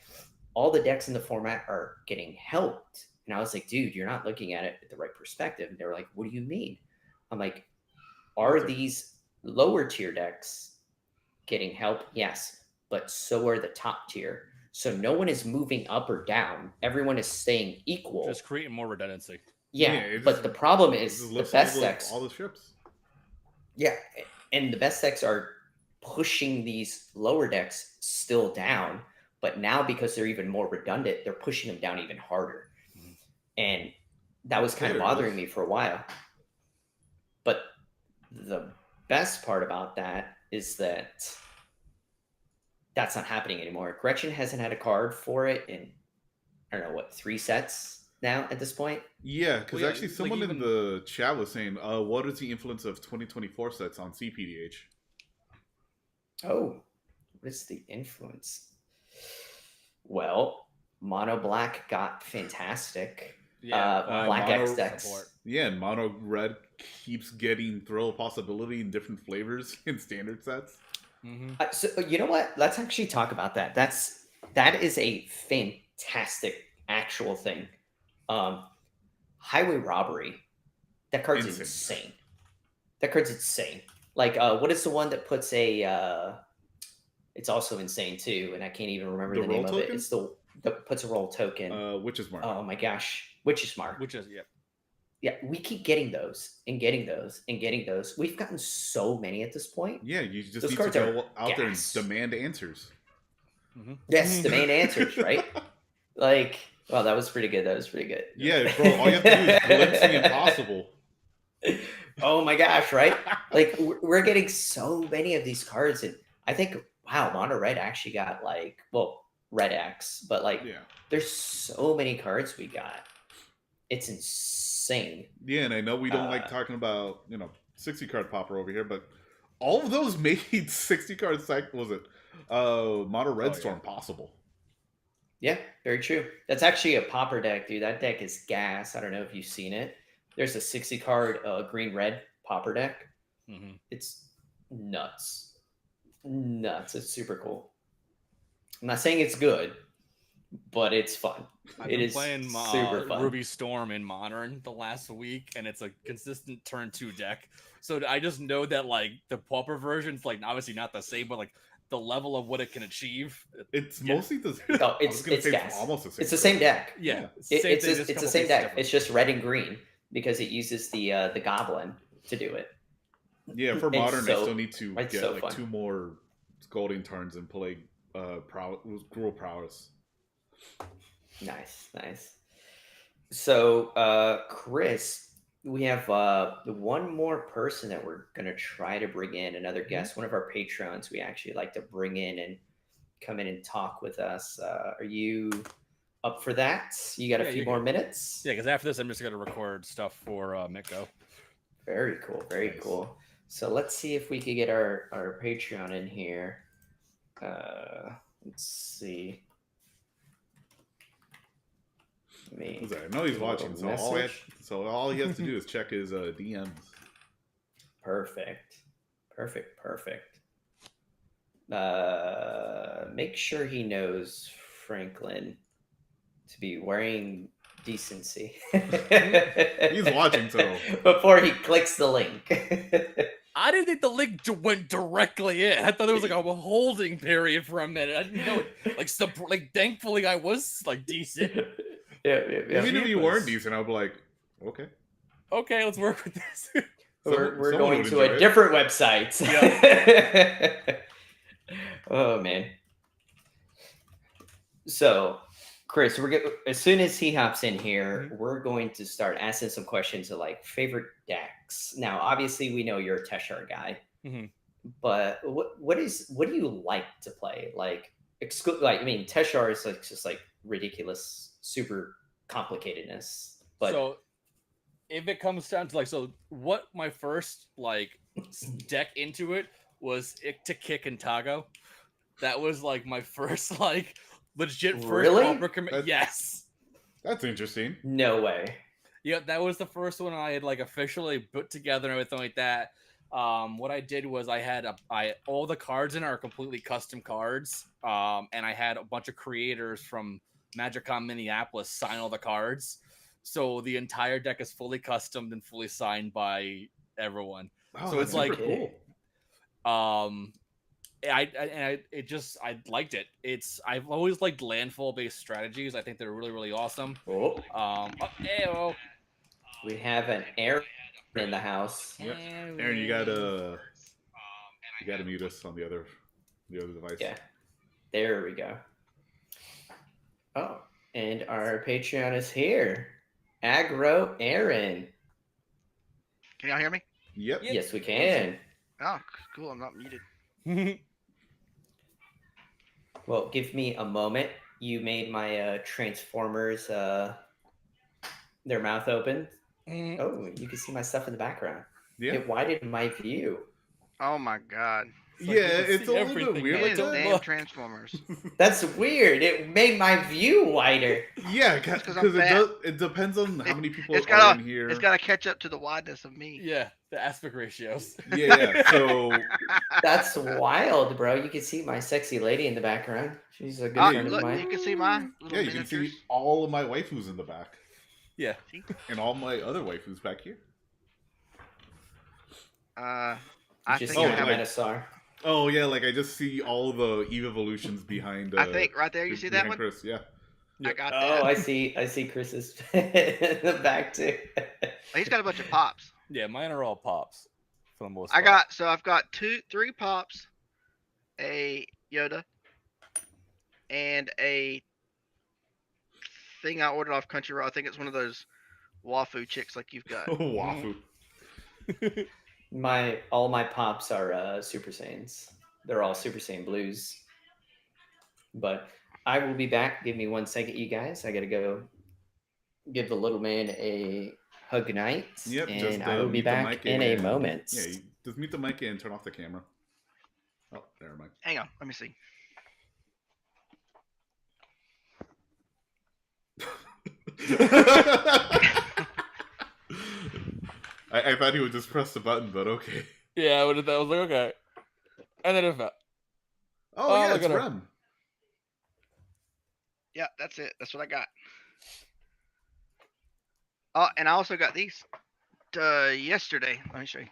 all the decks in the format are getting helped. And I was like, dude, you're not looking at it at the right perspective. And they were like, what do you mean? I'm like, are these lower tier decks getting help? Yes, but so are the top tier. So no one is moving up or down. Everyone is staying equal. Just creating more redundancy. Yeah, but the problem is the best decks. All the ships. Yeah, and the best decks are pushing these lower decks still down, but now because they're even more redundant, they're pushing them down even harder. And that was kind of There it bothering is. me for a while. But the best part about that is that that's not happening anymore. Gretchen hasn't had a card for it in, I don't know, what, 3 sets now at this point? Yeah, because Well, yeah, actually like someone in even the chat was saying, what is the influence of 2024 sets on CPDH? Oh, what is the influence? Well, Mono Black got fantastic. Black X Mono decks. support. Yeah, and Mono Red keeps getting Thrill of Possibility in different flavors in standard sets. So you know what? Let's actually talk about that. That is a fantastic actual thing. Highway Robbery. That card's insane. That card's insane. Like, what is the one that puts a? It's also insane too, and I can't even remember the name of it. It's the that puts a roll token. Witch's Mark. Oh my gosh, Witch's Mark. Yeah, we keep getting those and getting those and getting those. We've gotten so many at this point. Yeah, you just Those need to cards go are out there and gas. demand answers. Yes, demand answers, right? Like, wow, that was pretty good. That was pretty good. Yeah, bro, all you have to do is glimpse the impossible. Oh my gosh, right? Like, we're getting so many of these cards, and I think, wow, Mono Red actually got like, well, Red X, but like, Yeah. there's so many cards we got. It's insane. Yeah, and I know we don't like talking about, 60 card popper over here, but all of those made 60 card was it? Mono Red Storm possible. Yeah, very true. That's actually a popper deck, dude. That deck is gas. I don't know if you've seen it. There's a 60 card green red popper deck. It's nuts. Nuts. It's super cool. I'm not saying it's good, but it's fun. I've been playing super fun. Ruby Storm in Modern the last week, and it's a consistent turn 2 deck. So I just know that like the pauper version's like obviously not the same, but like the level of what it can achieve. It's mostly the no, it's gas. Almost the same. It's the same deck. Yeah, it's the same deck. Different. It's just red and green because it uses the goblin to do it. Yeah, for Modern, I still need to get like fun. 2 more Golding turns and play Gruul Prowess. Nice. So, Chris, we have one more person that we're going to try to bring in, another guest, one of our patrons we actually like to bring in and come in and talk with us. Are you up for that? You got a few more minutes? Yeah, because after this, I'm just going to record stuff for Mitko. Very cool. Very cool. So let's see if we could get our Patreon in here. Let's see. I know he's watching, so all he has to do is check his DMs. Perfect. Make sure he knows Franklin to be wearing decency. He's watching, so before he clicks the link. I didn't think the link went directly in. I thought there was like a holding period for a minute. I didn't know it. Like thankfully, I was like decent. Yeah. Even if you weren't decent, I'd be like, okay, let's work with this. We're going to a different website. Yep. Oh man. So, Chris, as soon as he hops in here, we're going to start asking some questions of like favorite decks. Now, obviously, we know you're a Teshar guy, but what do you like to play? Like, Teshar is like just like ridiculous, super complicatedness. But so, if it comes down to what my first deck into it was to kick and Tago. That was like my first legit first really? Yes. That's interesting. No way. Yeah, that was the first one I had officially put together and everything like that. What I did was I had all the cards in are completely custom cards. And I had a bunch of creators from MagicCon Minneapolis sign all the cards. So the entire deck is fully customed and fully signed by everyone. Wow, so it's cool. I liked it. I've always liked landfall based strategies. I think they're really, really awesome. We have an Aaron in the house. Yep. Aaron, you gotta mute us on the other device. Yeah. There we go. Oh, and our Patreon is here. Aggro Aaron. Can y'all hear me? Yep. Yep. Yes, we can. Oh, cool. I'm not muted. Well, give me a moment. You made my Transformers their mouth open. Oh, you can see my stuff in the background. Yeah. It widened my view. Oh my god. It's like Yeah, we can it's a see little bit everything. weird It like is Don't that. damn look. Transformers. That's weird. It made my view wider. Yeah, 'cause because I'm it fat. does. It depends on how many people It's are gotta, in here. it's gotta catch up to the wideness of me. Yeah, the aspect ratios. Yeah. So That's wild, bro. You can see my sexy lady in the background. She's a good Ah, friend of look, mine. you can see my little yeah, you can miniatures. see all of my waifus in the back, Yeah. and all my other waifus back here. I You just think see I my have. like- Menasar. Oh yeah, like I just see all the Eve evolutions behind. I think right there. You see that behind one? Chris, yeah. I got Oh, that. I see Chris's in the back too. He's got a bunch of pops. Yeah, mine are all pops for the most I part. got I've got 3 pops, a Yoda, and a thing I ordered off Crunchyroll. I think it's one of those wafu chicks like you've got. Wafu. All my pops are Super Saiyans. They're all Super Saiyan Blues. But I will be back. Give me 1 second, you guys. I gotta go give the little man a hug night. Yep, and just, I will be mute the back mic in a and- moment. Yeah, you just mute the mic and turn off the camera. Oh, never mind. Hang on, let me see. I thought he would just press the button, but okay. Yeah, I was like, okay. And then it fell. Oh, Oh, yeah, look it's at her. Rem. Yeah, that's it. That's what I got. Oh, and I also got these yesterday. Let me show you.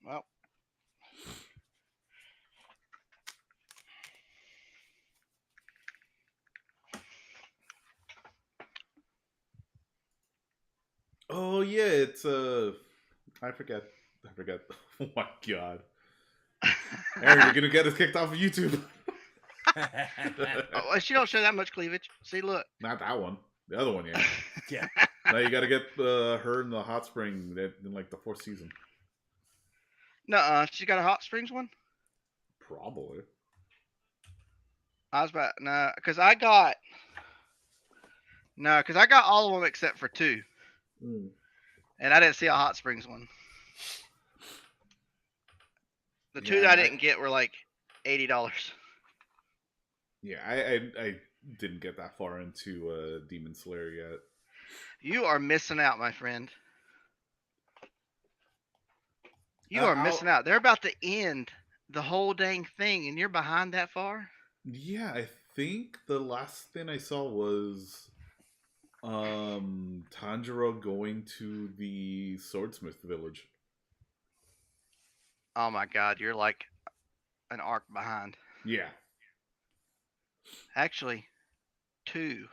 Well, Oh, yeah, it's, I forget. Oh, my God. Aaron, you're gonna get us kicked off of YouTube. oh, she don't show that much cleavage. See, look. Not that one. The other one, yeah. Yeah. Now you gotta get her in the hot spring in, like, the 4th season. Nuh-uh, she got a hot springs one. Probably. I was about because I got all of them except for 2, and I didn't see a hot springs one. The 2 Yeah, that I I- didn't get were like $80. Yeah, I didn't get that far into Demon Slayer yet. You are missing out, my friend. You Uh, are I'll- missing out. They're about to end the whole dang thing, and you're behind that far. Yeah, I think the last thing I saw was Tanjiro going to the swordsmith village. Oh my God, you're like an arc behind. Yeah. Actually, 2.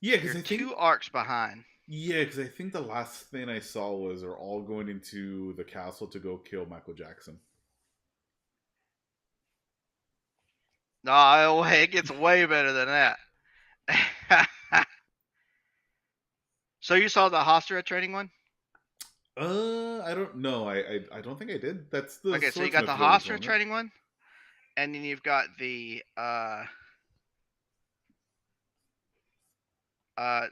Yeah, because You're I think 2 arcs behind. I think the last thing I saw was they're all going into the castle to go kill Michael Jackson. No, it gets way better than that. So you saw the Hostra training one? I don't know. I don't think I did. That's the Okay, so you got the swordsmith village Hostra one, right? training one, and then you've got the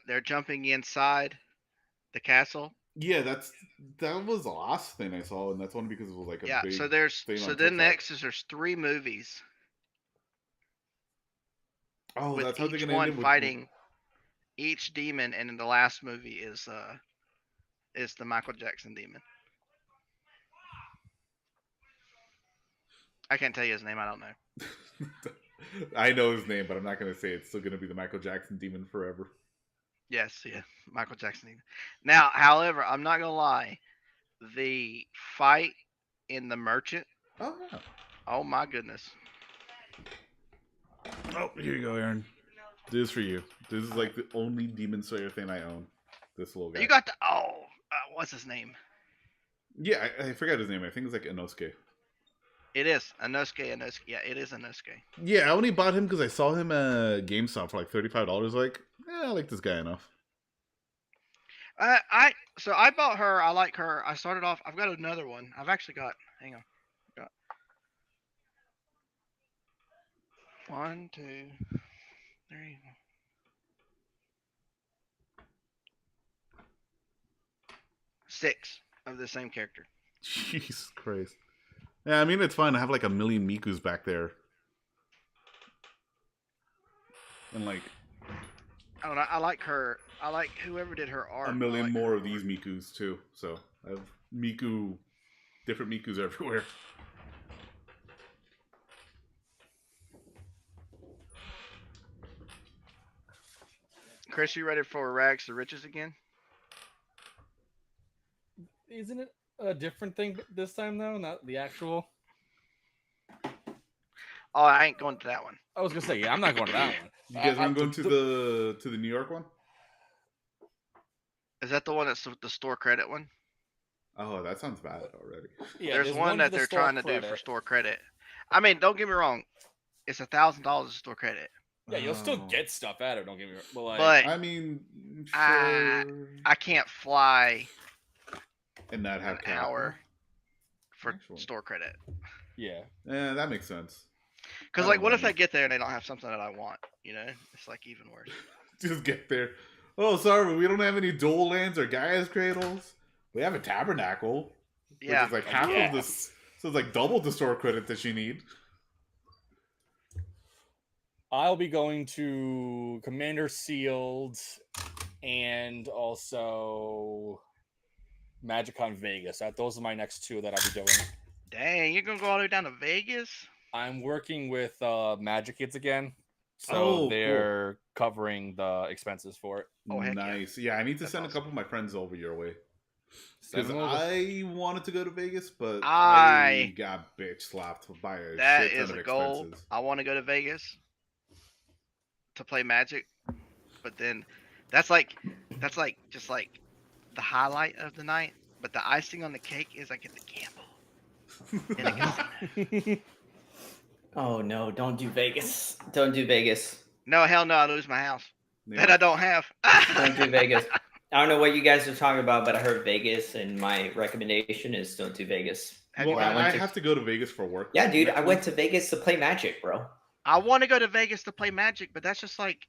they're jumping inside the castle. Yeah, that was the last thing I saw, and that's only because it was like a Yeah, big so there's thing so on then TikTok. next is there's 3 movies Oh, with that's how they're each gonna end one it with fighting each demon, and then the last movie is the Michael Jackson demon. I can't tell you his name. I don't know. I know his name, but I'm not gonna say it's still gonna be the Michael Jackson demon forever. Yes, yeah, Michael Jackson demon. Now, however, I'm not gonna lie, the fight in the Merchant. Oh yeah. Oh my goodness. Oh, here you go, Aaron. This is for you. This is like the only Demon Slayer thing I own. This little guy. You got the what's his name? Yeah, I forgot his name. I think it's like Inosuke. It is Inosuke. Yeah, it is Inosuke. Yeah, I only bought him because I saw him at GameStop for like $35. Like, yeah, I like this guy enough. So I bought her. I like her. I started off. I've got another one. I've actually got. Hang on. Got 1, 2, 3. 6 of the same character. Jesus Christ. Yeah, I mean, it's fine. I have like a million Mikus back there. And like I don't know. I like her. I like whoever did her art. a I million like more her of these art. Mikus too. So I have different Mikus everywhere. Chris, you ready for Rags to Riches again? Isn't it a different thing this time though? Not the actual. Oh, I ain't going to that one. I was gonna say, yeah, I'm not going to that one. You guys I- want to go to the New York one? Is that the one that's the store credit one? Oh, that sounds bad already. Yeah, There's one for that the they're store trying to do credit. for store credit. I mean, don't get me wrong. It's $1,000 store credit, Yeah, you'll still Oh. get stuff at it. Don't get me wrong. But like, but I mean, I- sure. I can't fly And not have an cap. hour for Actually. store credit. yeah, Yeah, that makes sense. Because I like, don't what if mind. I get there and they don't have something that I want? You know, it's like even worse. Just get there. Oh, sorry, we don't have any dual lands or Gaia's cradles. We have a tabernacle. Yeah, Which is like half of this. So it's like double the store credit that you need. I'll be going to Commander Sealed and also Magicon Vegas. Those are my next two that I'll be doing. dang, you're gonna go all the way down to Vegas? I'm working with Magic Kids again, so Oh, cool. they're covering the expenses for it. Oh, heck yeah. Nice. Yeah, I need to That's send awesome. a couple of my friends over your way. Send Because them over. I wanted to go to Vegas, but I- I got bitch slapped by a That shit ton is of a goal. expenses. I want to go to Vegas to play Magic, but then that's like just like the highlight of the night. But the icing on the cake is I get to gamble in a casino. Oh no, don't do Vegas. Don't do Vegas. No, hell no, I lose my house Yeah. that I don't have. Don't do Vegas. I don't know what you guys are talking about, but I heard Vegas, and my recommendation is don't do Vegas. Have you Well, I went I to- have to go to Vegas for work. Yeah, dude, next I went week. to Vegas to play Magic, bro. I want to go to Vegas to play Magic, but that's just like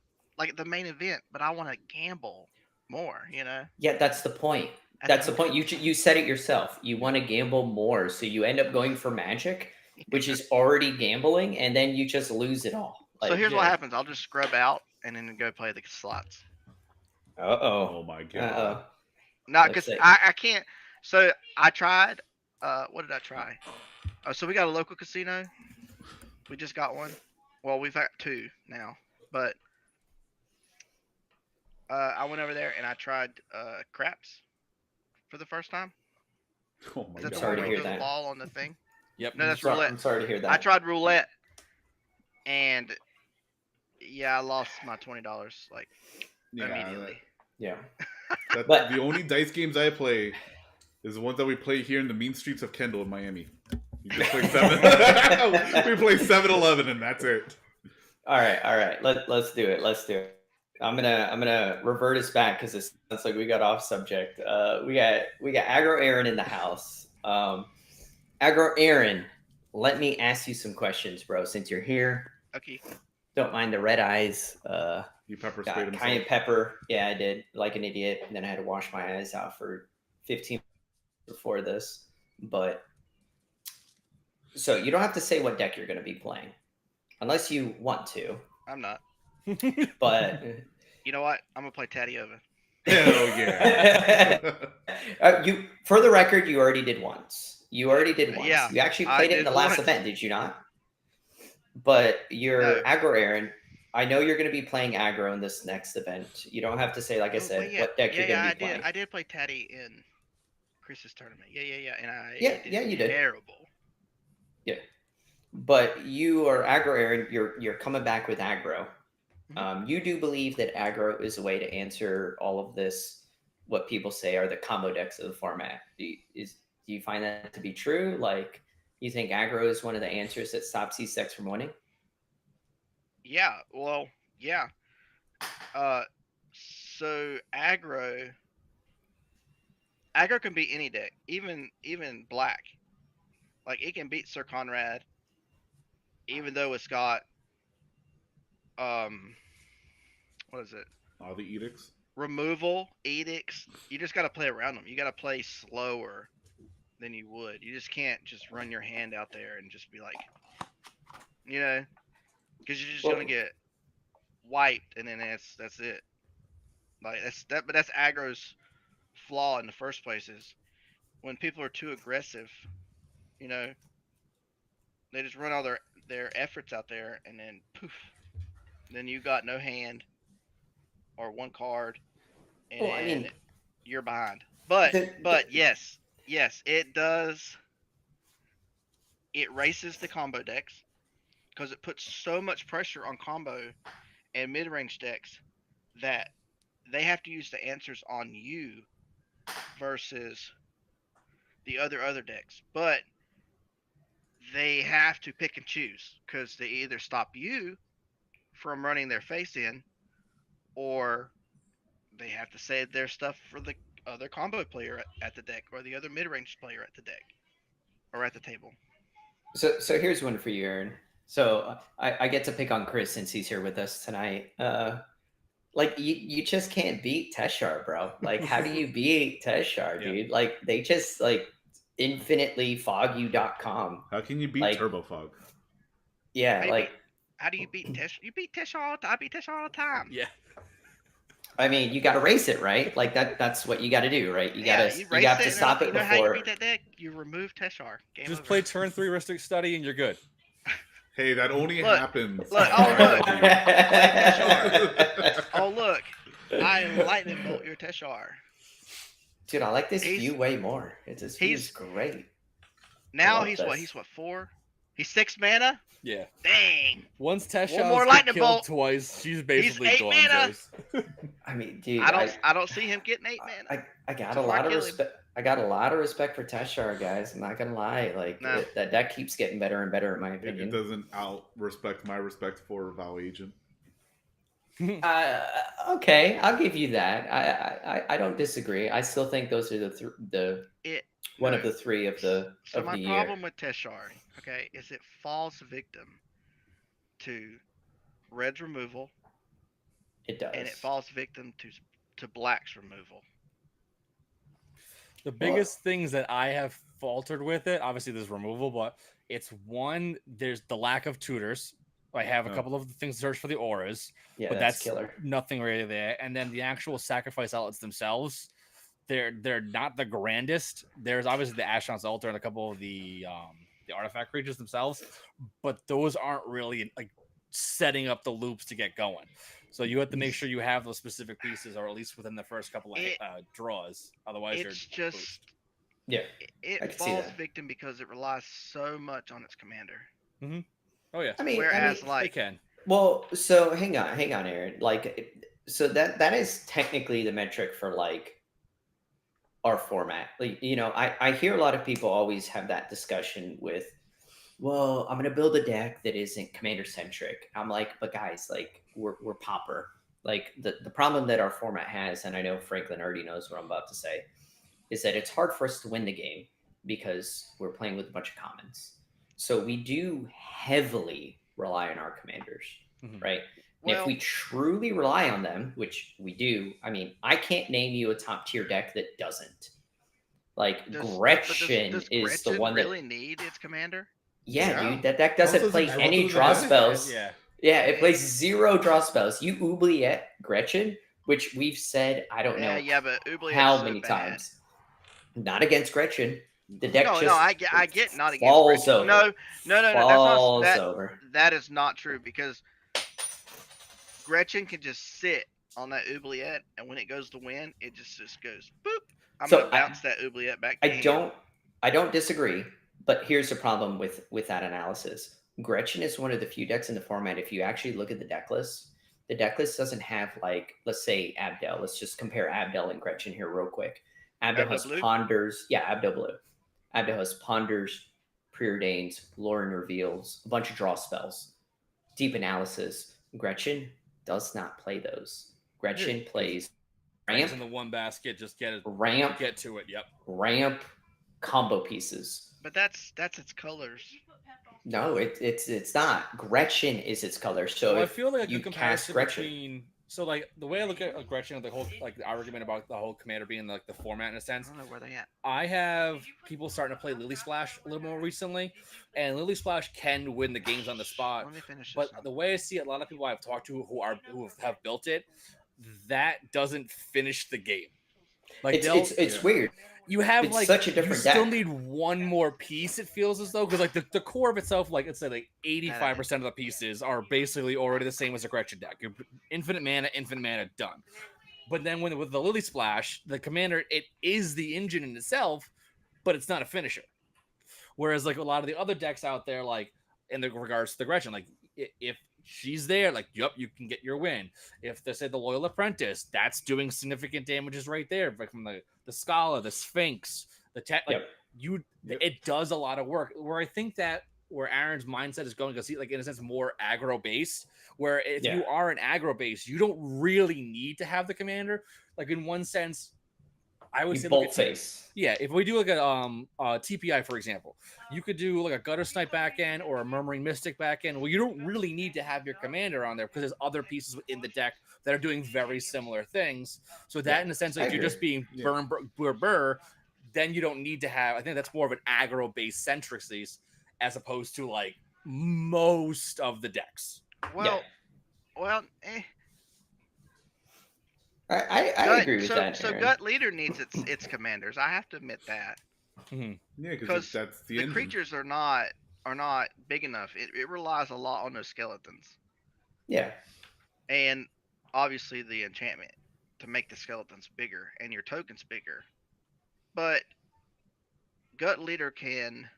the main event. But I want to gamble more, you know. Yeah, that's the point. That's the point. You said it yourself. You want to gamble more, so you end up going for Magic, which is already gambling, and then you just lose it all. So here's yeah. what happens: I'll just scrub out and then go play the slots. Oh my god. Uh-oh. Not Let's because see. I can't. So I tried. What did I try? So we got a local casino. We just got one. Well, we've got two now, but I went over there and I tried craps for the first time. Oh my Is that the god. Sorry one to where hear you throw the that. ball on the thing? Yep. No, that's Sorry- roulette. I'm sorry to hear that. I tried roulette, and yeah, I lost my $20 like Yeah, immediately. Yeah. But the only dice games I play is the ones that we play here in the mean streets of Kendall in Miami. You just play we play 7-Eleven and that's it. All right. Let's do it. Let's do it. I'm gonna revert us back because it sounds like we got off subject. We got Aggro Aaron in the house. Aggro Aaron, let me ask you some questions, bro. Since you're here, Okay. don't mind the red eyes. You pepper Got sprayed himself. cayenne pepper. Yeah, I did, like an idiot. And then I had to wash my eyes out for 15 minutes before this. But so you don't have to say what deck you're going to be playing, unless you want to. I'm not. But You know what? I'm gonna play Tadiova. Hell yeah. you, for the record, you already did once. You already did once. Yeah, You actually I played it in did the last once. event, did you not? But you're No. aggro, Aaron. I know you're going to be playing aggro in this next event. You don't have to say, like I Oh, said, wait, what deck you're going to be I playing. did. I did play Taddy in Chris's tournament. Yeah. And I Yeah, you did. Terrible. But you are aggro, Aaron. You're coming back with aggro. Mhm. You do believe that aggro is a way to answer all of this. What people say are the combo decks of the format. Do you find that to be true? Like, You think aggro is one of the answers that stops these decks from winning? Yeah, well, yeah. Uh, so aggro can beat any deck, even black. Like it can beat Sir Conrad, even though it's got um, what is it? All the edicts. Removal, edicts. You just got to play around them. You got to play slower than you would. You just can't just run your hand out there and just be like, because you're just Well- gonna get wiped, and then that's it. Like but that's aggro's flaw in the first place is when people are too aggressive, you know, they just run all their efforts out there, and then poof, then you got no hand or one card, and Well, I mean, you're behind. But yes, it does. It races the combo decks because it puts so much pressure on combo and mid-range decks that they have to use the answers on you versus the other decks. But they have to pick and choose because they either stop you from running their face in, or they have to save their stuff for the other combo player at the deck or the other mid-range player at the deck or at the table. So here's one for you, Aaron. So I get to pick on Chris since he's here with us tonight. Like you just can't beat Teshar, bro. Like how do you beat Teshar, Yeah. dude? Like they just like infinitely fogu.com. How can you beat Like- Turbo Fog? Yeah, Hey, like How do you beat Tesh? You beat Tesh all the time. I beat Tesh all the time. Yeah. I mean, you got to race it, right? Like that's what you got to do, right? You got to race have to and stop it you know how you before. beat that deck? You remove Teshar. Game Just over. play turn 3 Ristic Study and you're good. Hey, that only Look, happens. look, oh, look. Oh look, I lightning bolt your Teshar. Dude, I like this He's- view way more. This view is great. Now love he's this. what? He's what, 4? He's 6 mana. Yeah. Dang. Once Tesha more was lightning killed bolt. twice, she's basically 8 mana. Gonzo's. I mean, dude, I don't see him getting 8 mana. I got a Before I lot of kill him. respect. I got a lot of respect for Teshar, guys. I'm not gonna lie. Like No. that deck keeps getting better and better, in my It opinion. doesn't out respect my respect for Vow Agent. Okay, I'll give you that. I don't disagree. I still think those are the one of the three of the So of my the problem year. with Teshar, okay, is it falls victim to red's removal, It does. and it falls victim to black's removal. The biggest things that I have faltered with it, obviously there's removal, but it's one, there's the lack of tutors. I have a Oh. couple of things to search for the auras, Yeah, but that's that's killer. nothing really there. And then the actual sacrifice outlets themselves, they're not the grandest. There's obviously the Ashnod's Altar and a couple of the artifact creatures themselves, but those aren't really like setting up the loops to get going. So you have to make sure you have those specific pieces, or at least within the first couple of draws. Otherwise, It's you're just Yeah. it I can see falls that. victim because it relies so much on its commander. oh yeah, I mean, Whereas they like can. well, so hang on, Aaron. Like, so that is technically the metric for like our format. Like, you know, I hear a lot of people always have that discussion with, well, I'm gonna build a deck that isn't commander centric. I'm like, but guys, like, we're pauper. Like the problem that our format has, and I know Franklin already knows what I'm about to say, is that it's hard for us to win the game because we're playing with a bunch of commons. So we do heavily rely on our commanders, Mhm. right? And well, if we truly rely on them, which we do, I mean, I can't name you a top tier deck that doesn't. Like Gretchen does is the Gretchen one that, really need its commander? yeah, Yeah. dude, that deck doesn't Also, play it's any also draw the spells. Yeah, Yeah, it plays 0 draw spells. You oubliette Gretchen, which we've said, I don't know Yeah, but Oubliette's how so many bad. times. Not against Gretchen. The deck No, just I get not against falls Gretchen. over. No, that's falls not over. that is not true because Gretchen can just sit on that oubliette, and when it goes to win, it just goes boop. I'm So gonna bounce that oubliette back. I don't disagree, but here's the problem with that analysis. Gretchen is one of the few decks in the format. If you actually look at the deck list doesn't have, like, let's say Abdel. Let's just compare Abdel and Gretchen here real quick. Abdel Abdel has Blue? Ponders. Yeah, Abdel Blue. Abdel has Ponders, preordains, Lauren reveals, a bunch of draw spells, deep analysis. Gretchen does not play those. Gretchen plays Eggs ramp, in the one basket, just get it, ramp, get to it. Yep. ramp, combo pieces. But that's its colors. No, it's not. Gretchen is its color. So Well, I if feel like a you good cast comparison Gretchen, between like the way I look at Gretchen, the whole like the argument about the whole commander being like the format in a I sense. don't know where they at. I have people starting to play Lily Splash a little more recently, and Lily Splash can win the games on the spot. Let me finish this. But one. the way I see it, a lot of people I've talked to who have built it, that doesn't finish the game. Like it's weird. you have It's like such a you different still deck. need one more piece. It feels as though because like the core of itself, like let's say like 85% of the pieces are basically already the same as a Gretchen deck. You're infinite mana, done. But then with the Lily Splash, the commander, it is the engine in itself, but it's not a finisher. Whereas like a lot of the other decks out there, like in the regards to the Gretchen, like if she's there, like yep, you can get your win. If they say the Loyal Apprentice, that's doing significant damages right there, like from the Scala, the Sphinx, the tech, like it does a lot of work. Where I think that where Aaron's mindset is going, because he like in a sense more aggro based. Where if you are an aggro base, you don't really need to have the commander. Like in one sense, I would say bolt face. Yeah, if we do like a TPI for example, you could do like a Gutter Snipe backend or a Murmuring Mystic backend. Well, you don't really need to have your commander on there because there's other pieces in the deck that are doing very similar things. So that in a sense, if you're just being burr, then you don't need to have. I think that's more of an aggro based centrices as opposed to like most of the decks. Well, I agree with that. So Aaron. Gut Leader needs its commanders. I have to admit that. Yeah, because that's the engine. creatures are not big enough. It relies a lot on those skeletons. Yeah. And obviously the enchantment to make the skeletons bigger and your tokens bigger. But Gut Leader can,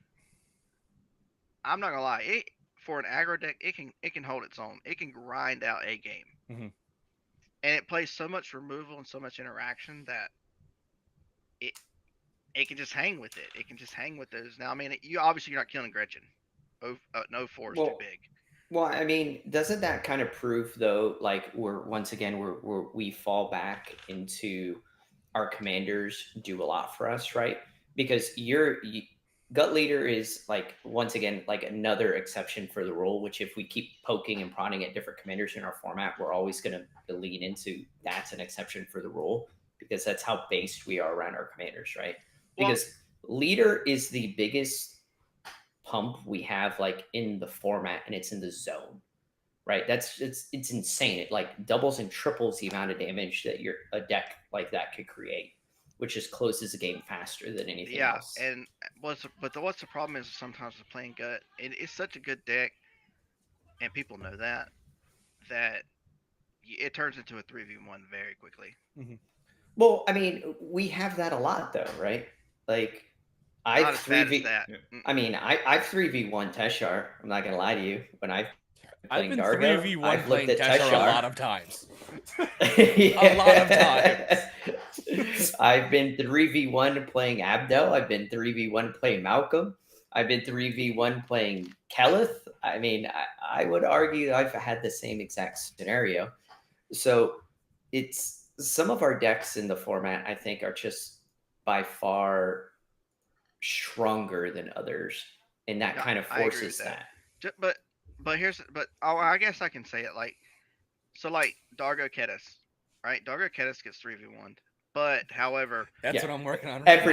I'm not gonna lie, for an aggro deck, it can hold its own. It can grind out a game. Mm-hmm. And it plays so much removal and so much interaction that it can just hang with it. It can just hang with those. Now, I mean, you're not killing Gretchen. No 4 is too big. Well, I mean, doesn't that kind of prove though, like we fall back into our commanders do a lot for us, right? Because Gut Leader is like once again like another exception for the rule. Which if we keep poking and prodding at different commanders in our format, we're always going to lean into that's an exception for the rule because that's how based we are around our commanders, right? Because Leader is the biggest pump we have like in the format, and it's in the zone, right? It's insane. It like doubles and triples the amount of damage that a deck like that could create, which just closes the game faster than anything else. Yeah, and what's the problem is sometimes with playing Gut, it's such a good deck, and people know that it turns into a 3v1 very quickly. Mm-hmm. Well, I mean, we have that a lot though, right? Like I've 3v. I mean, I've 3v1 Teshar. I'm not gonna lie to you. When I've been Dargo, 3v1 playing Teshar a lot of times. A lot of times. I've been 3v1 playing Abdo. I've been 3v1 playing Malcolm. I've been 3v1 playing Kelith. I mean, I would argue I've had the same exact scenario. So it's some of our decks in the format, I think, are just by far stronger than others, and that kind of forces that. But I guess I can say it like Dargo Ketis, right? Dargo Ketis gets 3v1, but however, that's what I'm working on. But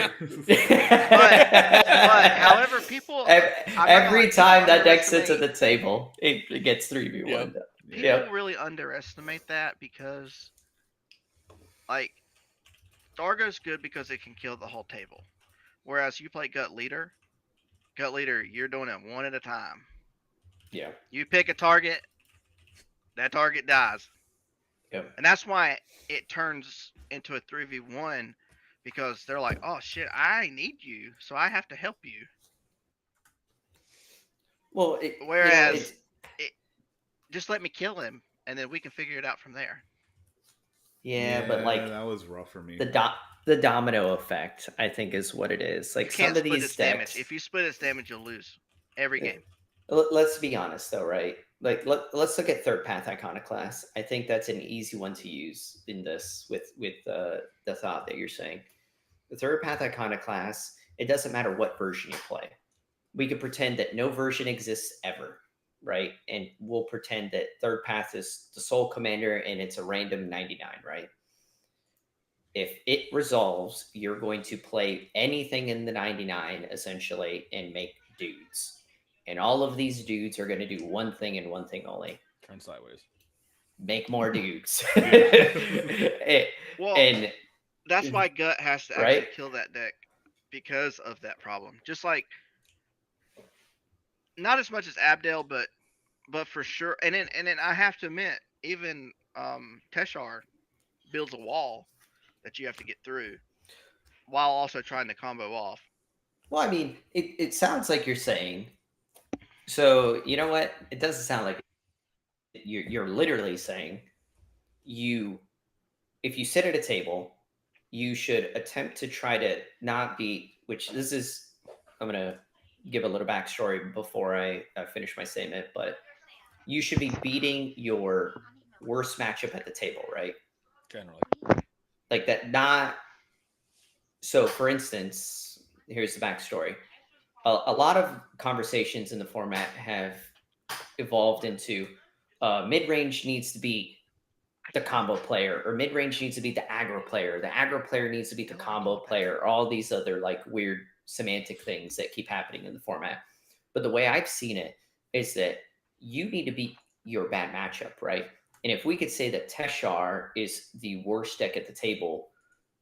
however, people every time that deck sits at the table, it gets 3v1. People really underestimate that because like Dargo's good because it can kill the whole table. Whereas you play Gut Leader, you're doing it one at a time. Yeah. You pick a target, that target dies. Yep. And that's why it turns into a 3v1 because they're like, oh shit, I need you, so I have to help you. Well, whereas just let me kill him and then we can figure it out from there. Yeah, but like that was rough for me. The the domino effect, I think, is what it is. You Like can't some of split these its damage. decks. If you split its damage, you'll lose every game. Let's be honest, though, right? Like let's look at Third Path Iconoclast. I think that's an easy one to use in this with the thought that you're saying. The Third Path Iconoclast. It doesn't matter what version you play. We could pretend that no version exists ever, right? And we'll pretend that Third Path is the Soul Commander and it's a random 99, right? If it resolves, you're going to play anything in the 99 essentially and make dudes. And all of these dudes are going to do one thing and one thing only: Turn sideways. make more dudes. Well, and that's why Gut has to actually Right? kill that deck because of that problem. Just like not as much as Abdel, but for sure. And then I have to admit, even Teshar builds a wall that you have to get through while also trying to combo off. well, I mean, it sounds like you're saying. So you know what? It doesn't sound like you're literally saying if you sit at a table, you should attempt to try to not be. Which this is. I'm gonna give a little backstory before I finish my statement, but you should be beating your worst matchup at the table, right? Generally. Like that. Not. So, for instance, here's the backstory. A lot of conversations in the format have evolved into mid-range needs to be the combo player, or mid-range needs to be the aggro player. The aggro player needs to be the combo player, all these other like weird semantic things that keep happening in the format. But the way I've seen it is that you need to beat your bad matchup, right? And if we could say that Teshar is the worst deck at the table,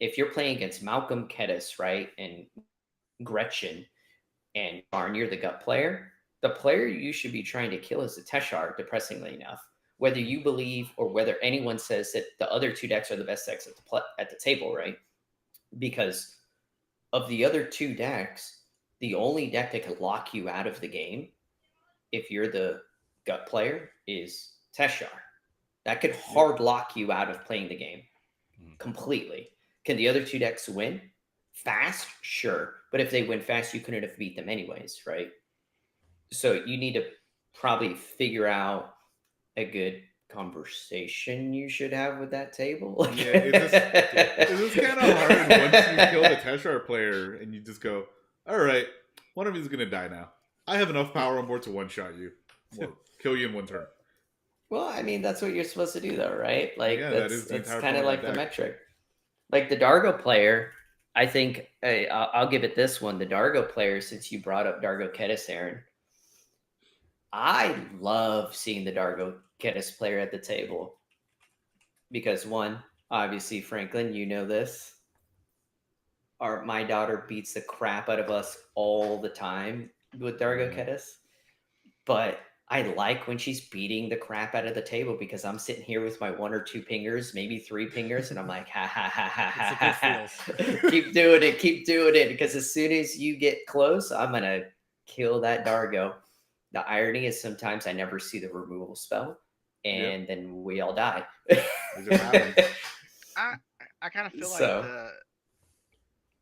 if you're playing against Malcolm Kedis, right, and Gretchen, and Barn, you're the gut player, the player you should be trying to kill is the Teshar, depressingly enough. Whether you believe or whether anyone says that the other two decks are the best decks at the table, right? Because of the other two decks, the only deck that could lock you out of the game, if you're the gut player, is Teshar. That could hard lock you out of playing the game completely. Can the other two decks win? Fast? Sure. But if they win fast, you couldn't have beat them anyways, right? So you need to probably figure out a good conversation you should have with that table. Yeah, it's kind of hard once you kill the Teshar player and you just go, all right, one of you's going to die now. I have enough power on board to one-shot you. Or kill you in one turn. Well, I mean, that's what you're supposed to do, though, right? Like, Yeah, that's, that is the that's entire kind of point like of the the deck. metric. Like the Dargo player, I think I'll give it this one. The Dargo player, since you brought up Dargo Kedis, Aaron, I love seeing the Dargo Kedis player at the table because one, obviously, Franklin, you know this. My daughter beats the crap out of us all the time with Dargo Kedis, but I like when she's beating the crap out of the table because I'm sitting here with my 1 or 2 pingers, maybe 3 pingers, and I'm like, ha ha ha ha ha ha ha. Keep doing it, because as soon as you get close, I'm gonna kill that Dargo. The irony is sometimes I never see the removal spell, and then we all die. It just happens. I kind of feel like So-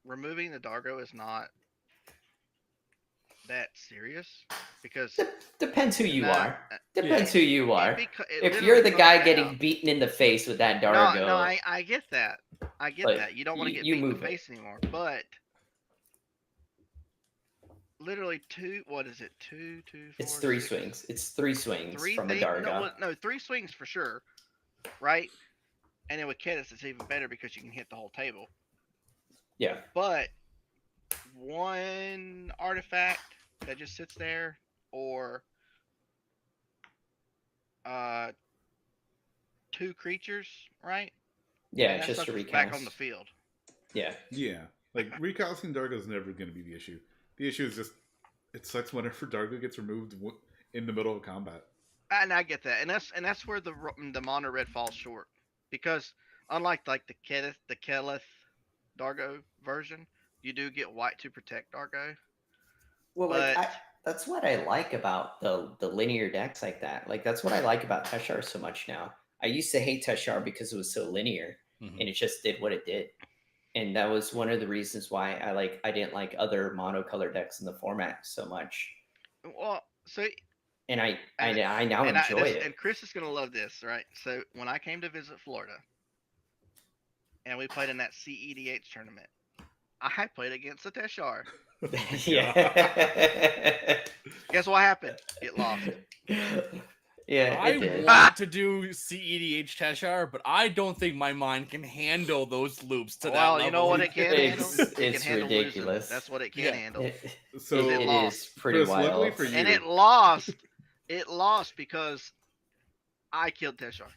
removing the Dargo is not that serious because Depends who you Nah, are. Depends who you are. it If literally you're the comes guy down- getting beaten in the face with that no, Dargo, I get that. I get Like, that. You don't want to you- get you beat in the move it. face anymore, but literally two. What is it? Two, it's four, 3 six, swings. It's 3 swings Three from a things? Dargo. No, 3 swings for sure, right? And then with Kedis, it's even better because you can hit the whole table. Yeah. But one artifact that just sits there, or 2 creatures, right? Yeah, And that just to sucker's recast. back on the field. Yeah. Yeah. Like, recasting Dargo is never going to be the issue. The issue is just, it sucks whenever Dargo gets removed in the middle of combat. And I get that, and that's where the mono red falls short, because unlike like the Keleth Dargo version, you do get white to protect Dargo. Well, like But- that's what I like about the linear decks like that. Like that's what I like about Teshar so much now. I used to hate Teshar because it was so linear Mhm. and it just did what it did. and that was one of the reasons why I didn't like other monocolor decks in the format so much. Well, so And I and now and enjoy it. and Chris is gonna love this, right? So when I came to visit Florida, and we played in that CEDH tournament, I played against the Teshar. Yeah. Guess what happened? It lost. Yeah, I it did. want to do CEDH Teshar, but I don't think my mind can handle those loops to that Well, level. you know what it can handle? It's It can it's handle losing. ridiculous. That's what it can Yeah. handle. So it is lost. pretty Chris, luckily wild. for you, And it lost. It lost because I killed Teshar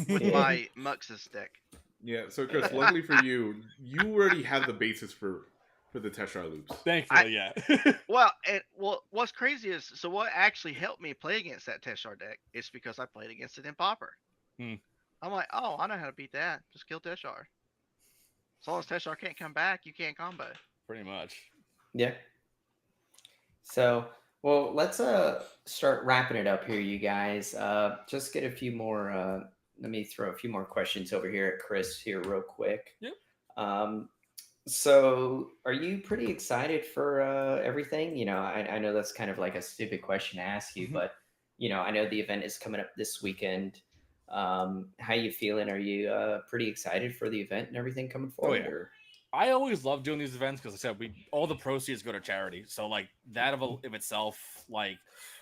with Yeah. my Muxus deck. yeah. So Chris, luckily for you, you already have the basis for the Teshar loops. Thankfully, yeah. Well, what's crazy is so what actually helped me play against that Teshar deck is because I played against it in Pauper. Hmm. I'm like, oh, I know how to beat that. Just kill Teshar. As long as Teshar can't come back, you can't combo. Pretty much. Yeah. So, well, let's start wrapping it up here, you guys. Just get a few more. Let me throw a few more questions over here at Chris here real quick. Yep. So, are you pretty excited for everything? You know, I know that's kind of like a stupid question to ask you, but you know, I know the event is coming up this weekend. How you feeling? Are you pretty excited for the event and everything coming forward? yeah. Or? I always love doing these events because, like I said, all the proceeds go to charity. So, like that of itself, like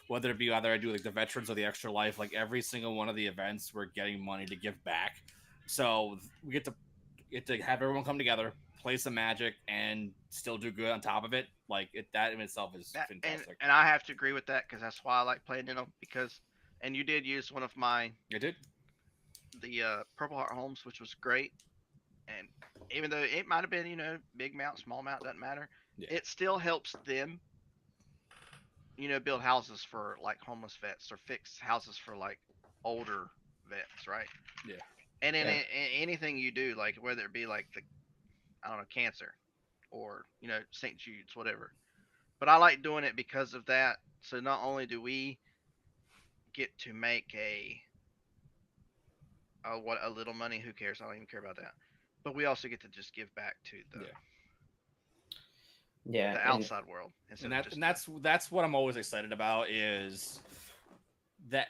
whether it be either I do like the veterans or the Extra Life, like every single one of the events, we're getting money to give back. So we get to have everyone come together, play some Magic, and still do good on top of it. Like that in itself is fantastic. And I have to agree with that because that's why I like playing in them. And you did use one of my I did. the Purple Heart Homes, which was great. And even though it might have been, you know, big mount, small mount, doesn't matter. Yeah. It still helps them, you know, build houses for like homeless vets or fix houses for like older vets, right? Yeah. And in Yeah. anything you do, like whether it be like I don't know, cancer or, you know, St. Jude's, whatever. But I like doing it because of that. So not only do we get to make a little money, who cares? I don't even care about that. But we also get to just give back to the Yeah, the outside world. And that's what I'm always excited about is that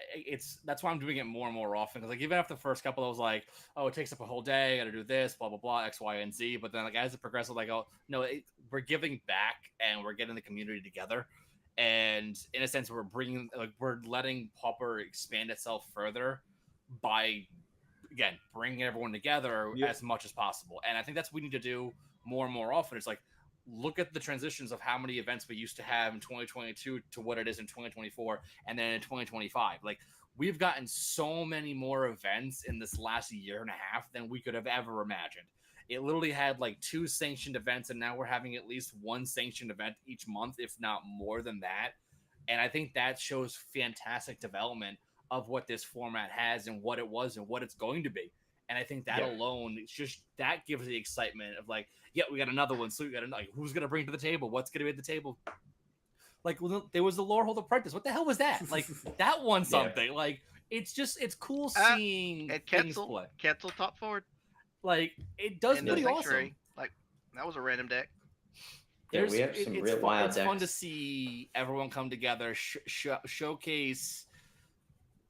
that's why I'm doing it more and more often. Because like even after the first couple, I was like, oh, it takes up a whole day. I got to do this, blah blah blah, X, Y, and Z. But then like as it progresses, like oh no, we're giving back and we're getting the community together. And in a sense, we're letting Pauper expand itself further by again bringing everyone together as much as possible. And I think that's what we need to do more and more often. It's like look at the transitions of how many events we used to have in 2022 to what it is in 2024 and then in 2025. Like we've gotten so many more events in this last year and a half than we could have ever imagined. It literally had like 2 sanctioned events, and now we're having at least 1 sanctioned event each month, if not more than that. And I think that shows fantastic development of what this format has and what it was and what it's going to be. And I think that alone, it's just that gives the excitement of like, yeah, we got another one. So we got like, who's gonna bring to the table? What's gonna be at the table? Like there was the Lorehold Apprentice. What the hell was that? Like that won something. Like it's cool seeing and things play. Ketzel top forward. Like it does And pretty the awesome. Sanctuary, like that was a random deck. Yeah, we have some real wild It's decks. fun to see everyone come together, showcase.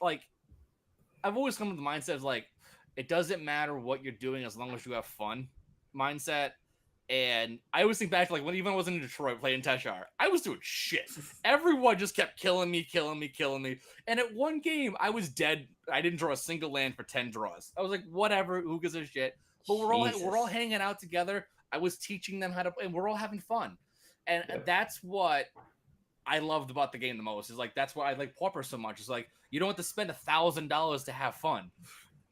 Like I've always come to the mindset of like it doesn't matter what you're doing as long as you have fun mindset. And I always think back to like when even I was in Detroit playing Teshar, I was doing shit. Everyone just kept killing me. And at one game, I was dead. I didn't draw a single land for 10 draws. I was like, whatever, who gives a shit? But we're all hanging out together. I was teaching them how to play, and we're all having fun. And that's what I loved about the game the most. Is like that's why I like Pauper so much. It's like you don't have to spend $1,000 to have fun.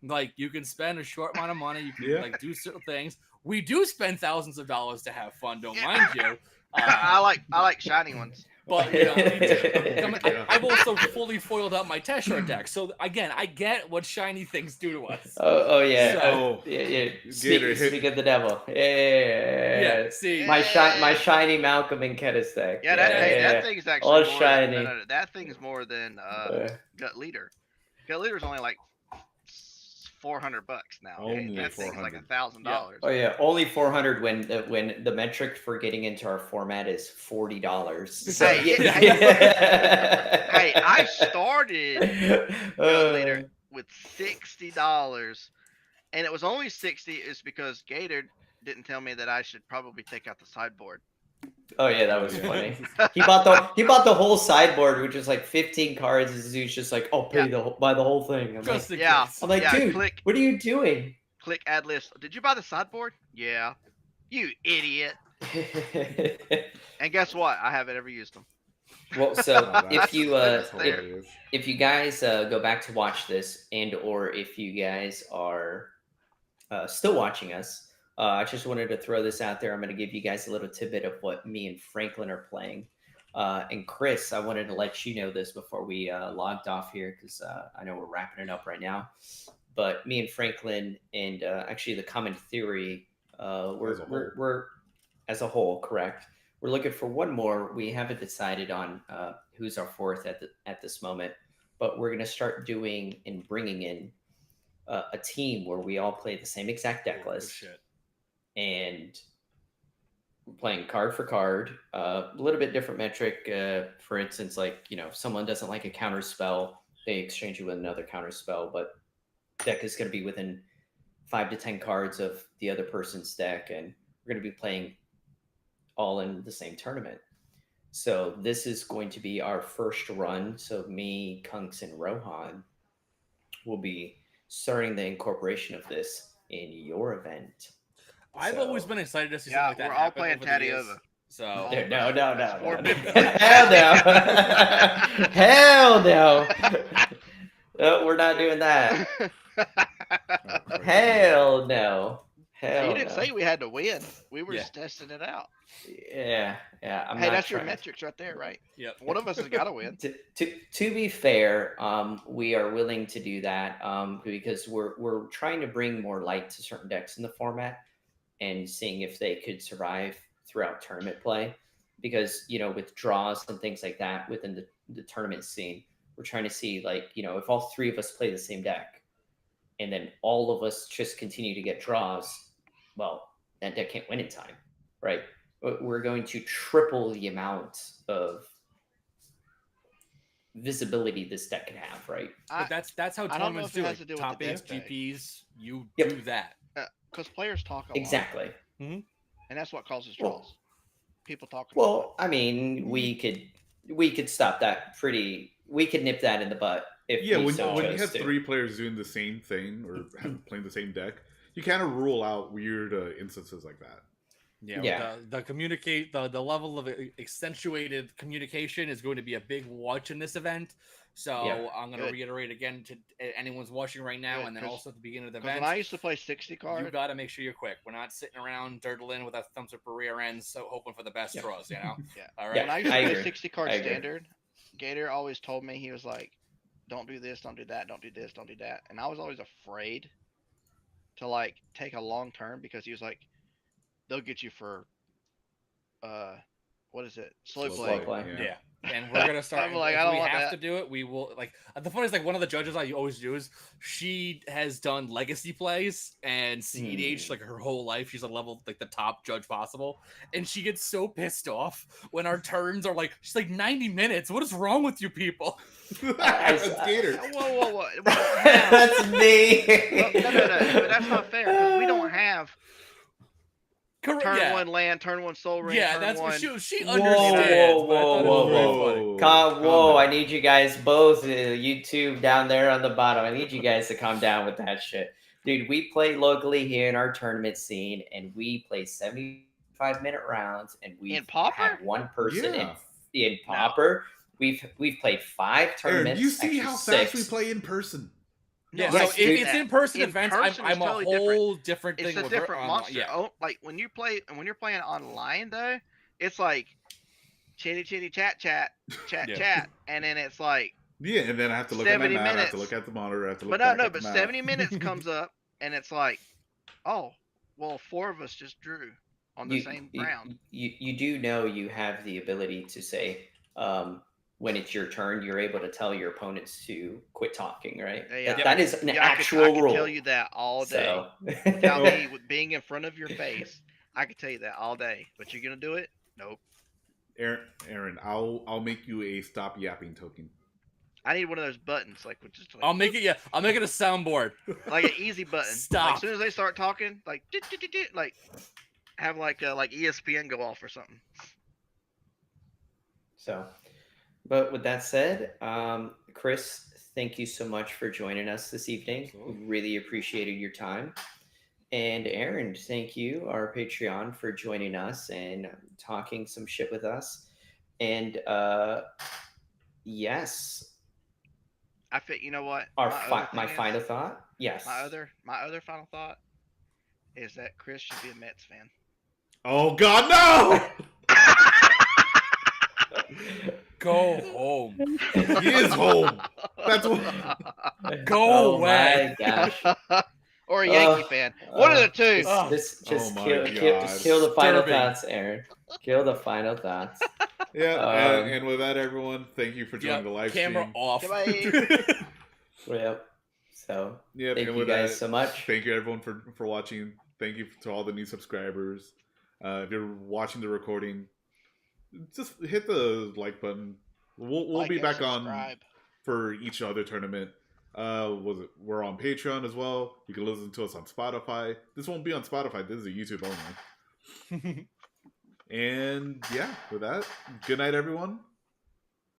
Like you can spend a short amount of money. You can like do certain things. We do spend thousands of dollars to have fun. Don't mind you. I like shiny ones. But you know, I've also fully foiled up my Teshar deck. So again, I get what shiny things do to us. Oh yeah. So- yeah. Speak of the devil. Yeah. See, My shiny Malcolm and Kedis deck. Yeah, that thing is actually All more shiny. That thing is more than Gut Leader. Gut Leader's only like $400 now. Only That thing's like $400. $1,000. Oh yeah, only 400 when the metric for getting into our format is $40. So, Hey, Hey, I started leader with $60, and it was only 60 is because Gator didn't tell me that I should probably take out the sideboard. Oh yeah, that was funny. He bought the whole sideboard, which is like 15 cards. And he's just like, "Oh, buy the whole thing." I'm Just like, in Yeah. case. dude, what are you doing? Click add list. Did you buy the sideboard? Yeah. You idiot. And guess what? I haven't ever used them. Well, so Oh, if you that's there. hilarious. if you guys go back to watch this, and or if you guys are still watching us, I just wanted to throw this out there. I'm going to give you guys a little tidbit of what me and Franklin are playing. And Chris, I wanted to let you know this before we logged off here, because I know we're wrapping it up right now. But me and Franklin, and actually the Common Theory, we're as a whole, correct. We're looking for one more. We haven't decided on who's our fourth at this moment, but we're going to start doing and bringing in a team where we all play the same exact deck Holy list, shit. and we're playing card for card. A little bit different metric. For instance, like, if someone doesn't like a counter spell, they exchange it with another counter spell, but deck is going to be within 5 to 10 cards of the other person's deck, and we're going to be playing all in the same tournament. So this is going to be our first run. So me, Kunks, and Rohan will be starting the incorporation of this in your event. I've always been excited to see Yeah, something like that. we're all happen playing over the years. Tadiola. So No. $450. Hell no. No, we're not doing that. Hell no. Hell You didn't no. say we had to win. We were Yeah. just testing it out. Yeah. I'm Hey, not that's your trying- metrics right there, right? Yep. One of us has got to win. To be fair, we are willing to do that because we're trying to bring more light to certain decks in the format and seeing if they could survive throughout tournament play. Because with draws and things like that within the tournament scene, we're trying to see, like, if all three of us play the same deck, and then all of us just continue to get draws, well, that deck can't win in time, right? We're going to triple the amount of visibility this deck can have, right? But that's how I don't know tournaments if it do has it. to do with Top the eights, deck. GPs, you Yep. do that. Because players talk a lot. Exactly. And that's what causes Well- draws. People talking. a lot. Well, I mean, we could stop that we could nip that in the butt if Yeah, we when so you chose have to. 3 players doing the same thing or playing the same deck, you kind of rule out weird instances like that. Yeah. The level of accentuated communication is going to be a big watch in this event. So Yeah. I'm going to Good. reiterate again to anyone's watching right now, Good, and then 'cause- also at the beginning of the 'Cause when event. I used to play 60 You cards, got to make sure you're quick. We're not sitting around dirtling with our thumbs up or rear ends, so hoping for the best Yeah. draws. Yeah. Yeah. All when I right. used to I play agree. 60 card I agree. standard, Gator always told me, he was like, "Don't do this, don't do that, don't do this, don't do that," and I was always afraid to like take a long turn because he was like, "They'll get you for, what is it, slow Slow play." play. Yeah. And we're gonna start. I'm like, if I don't we want have that. to do it. We will. Like the funny is, like one of the judges I always do is she has done legacy plays and CEDH like her whole life. She's a level like the top judge possible, and she gets so pissed off when our turns are like she's like 90 minutes. What is wrong with you people? That's Gator. Whoa. We don't have- That's me. no, but that's not fair because we don't have Correct. turn Yeah. one land, turn one soul ring, Yeah, turn that's one. what she Whoa, understands. but I thought it was very whoa. funny. Whoa, Calm I down. need you guys both, YouTube down there on the bottom. I need you guys to calm down with that shit. Dude, we play locally here in our tournament scene, and we play 75-minute rounds, and we In Pauper? have one person Yeah. in Pauper. We've played 5 Aaron, tournaments. you see actually how 6. fast we play in person. Yeah, No, so Yes, if dude. it's in-person In events, person is I'm a totally different. whole different thing. It's a with her different online. monster. Yeah. Oh, like when you're playing online though, it's like chitty chat, Yeah. chat, and then it's like, Yeah, and then I have to look at my 70 map, I have to minutes. look at the monitor, I have to look but back no, at the but map. 70 minutes comes up, and it's like, oh, well, 4 of us just drew on the same round. You do know you have the ability to say, when it's your turn, you're able to tell your opponents to quit talking, right? Yeah. That is an I actual could rule. tell you that all day. So, Without me being in front of your face, I could tell you that all day. But you're gonna do it? Nope. Aaron, I'll make you a stop yapping token. I need one of those buttons, like with just like, I'll make it. Yeah, I'll make it a soundboard. like an easy button. Like, Stop. as soon as they start talking, like like have like ESPN go off or something. so, but with that said, Chris, thank you so much for joining us this evening. We really appreciated your time. And Aaron, thank you, our Patreon, for joining us and talking some shit with us. And yes, You know what? my final thought. Yes. My other final thought is that Chris should be a Mets fan. Oh God, no! Go home. He is home. That's what. Go Oh away. my gosh. Or a Yankee fan. One of the two. Just Oh my kill the final Disturbing. thoughts, Aaron. Kill the final thoughts. Yeah, and with that, everyone, thank you for joining the live Camera stream. off. Goodbye. Yep. So Yep, thank and you with guys that, so much. Thank you everyone for watching. Thank you to all the new subscribers. If you're watching the recording, just hit the like button. We'll Like be and back on subscribe. for each other tournament. We're on Patreon as well. You can listen to us on Spotify. This won't be on Spotify. This is a YouTube only. And yeah, with that, good night, everyone.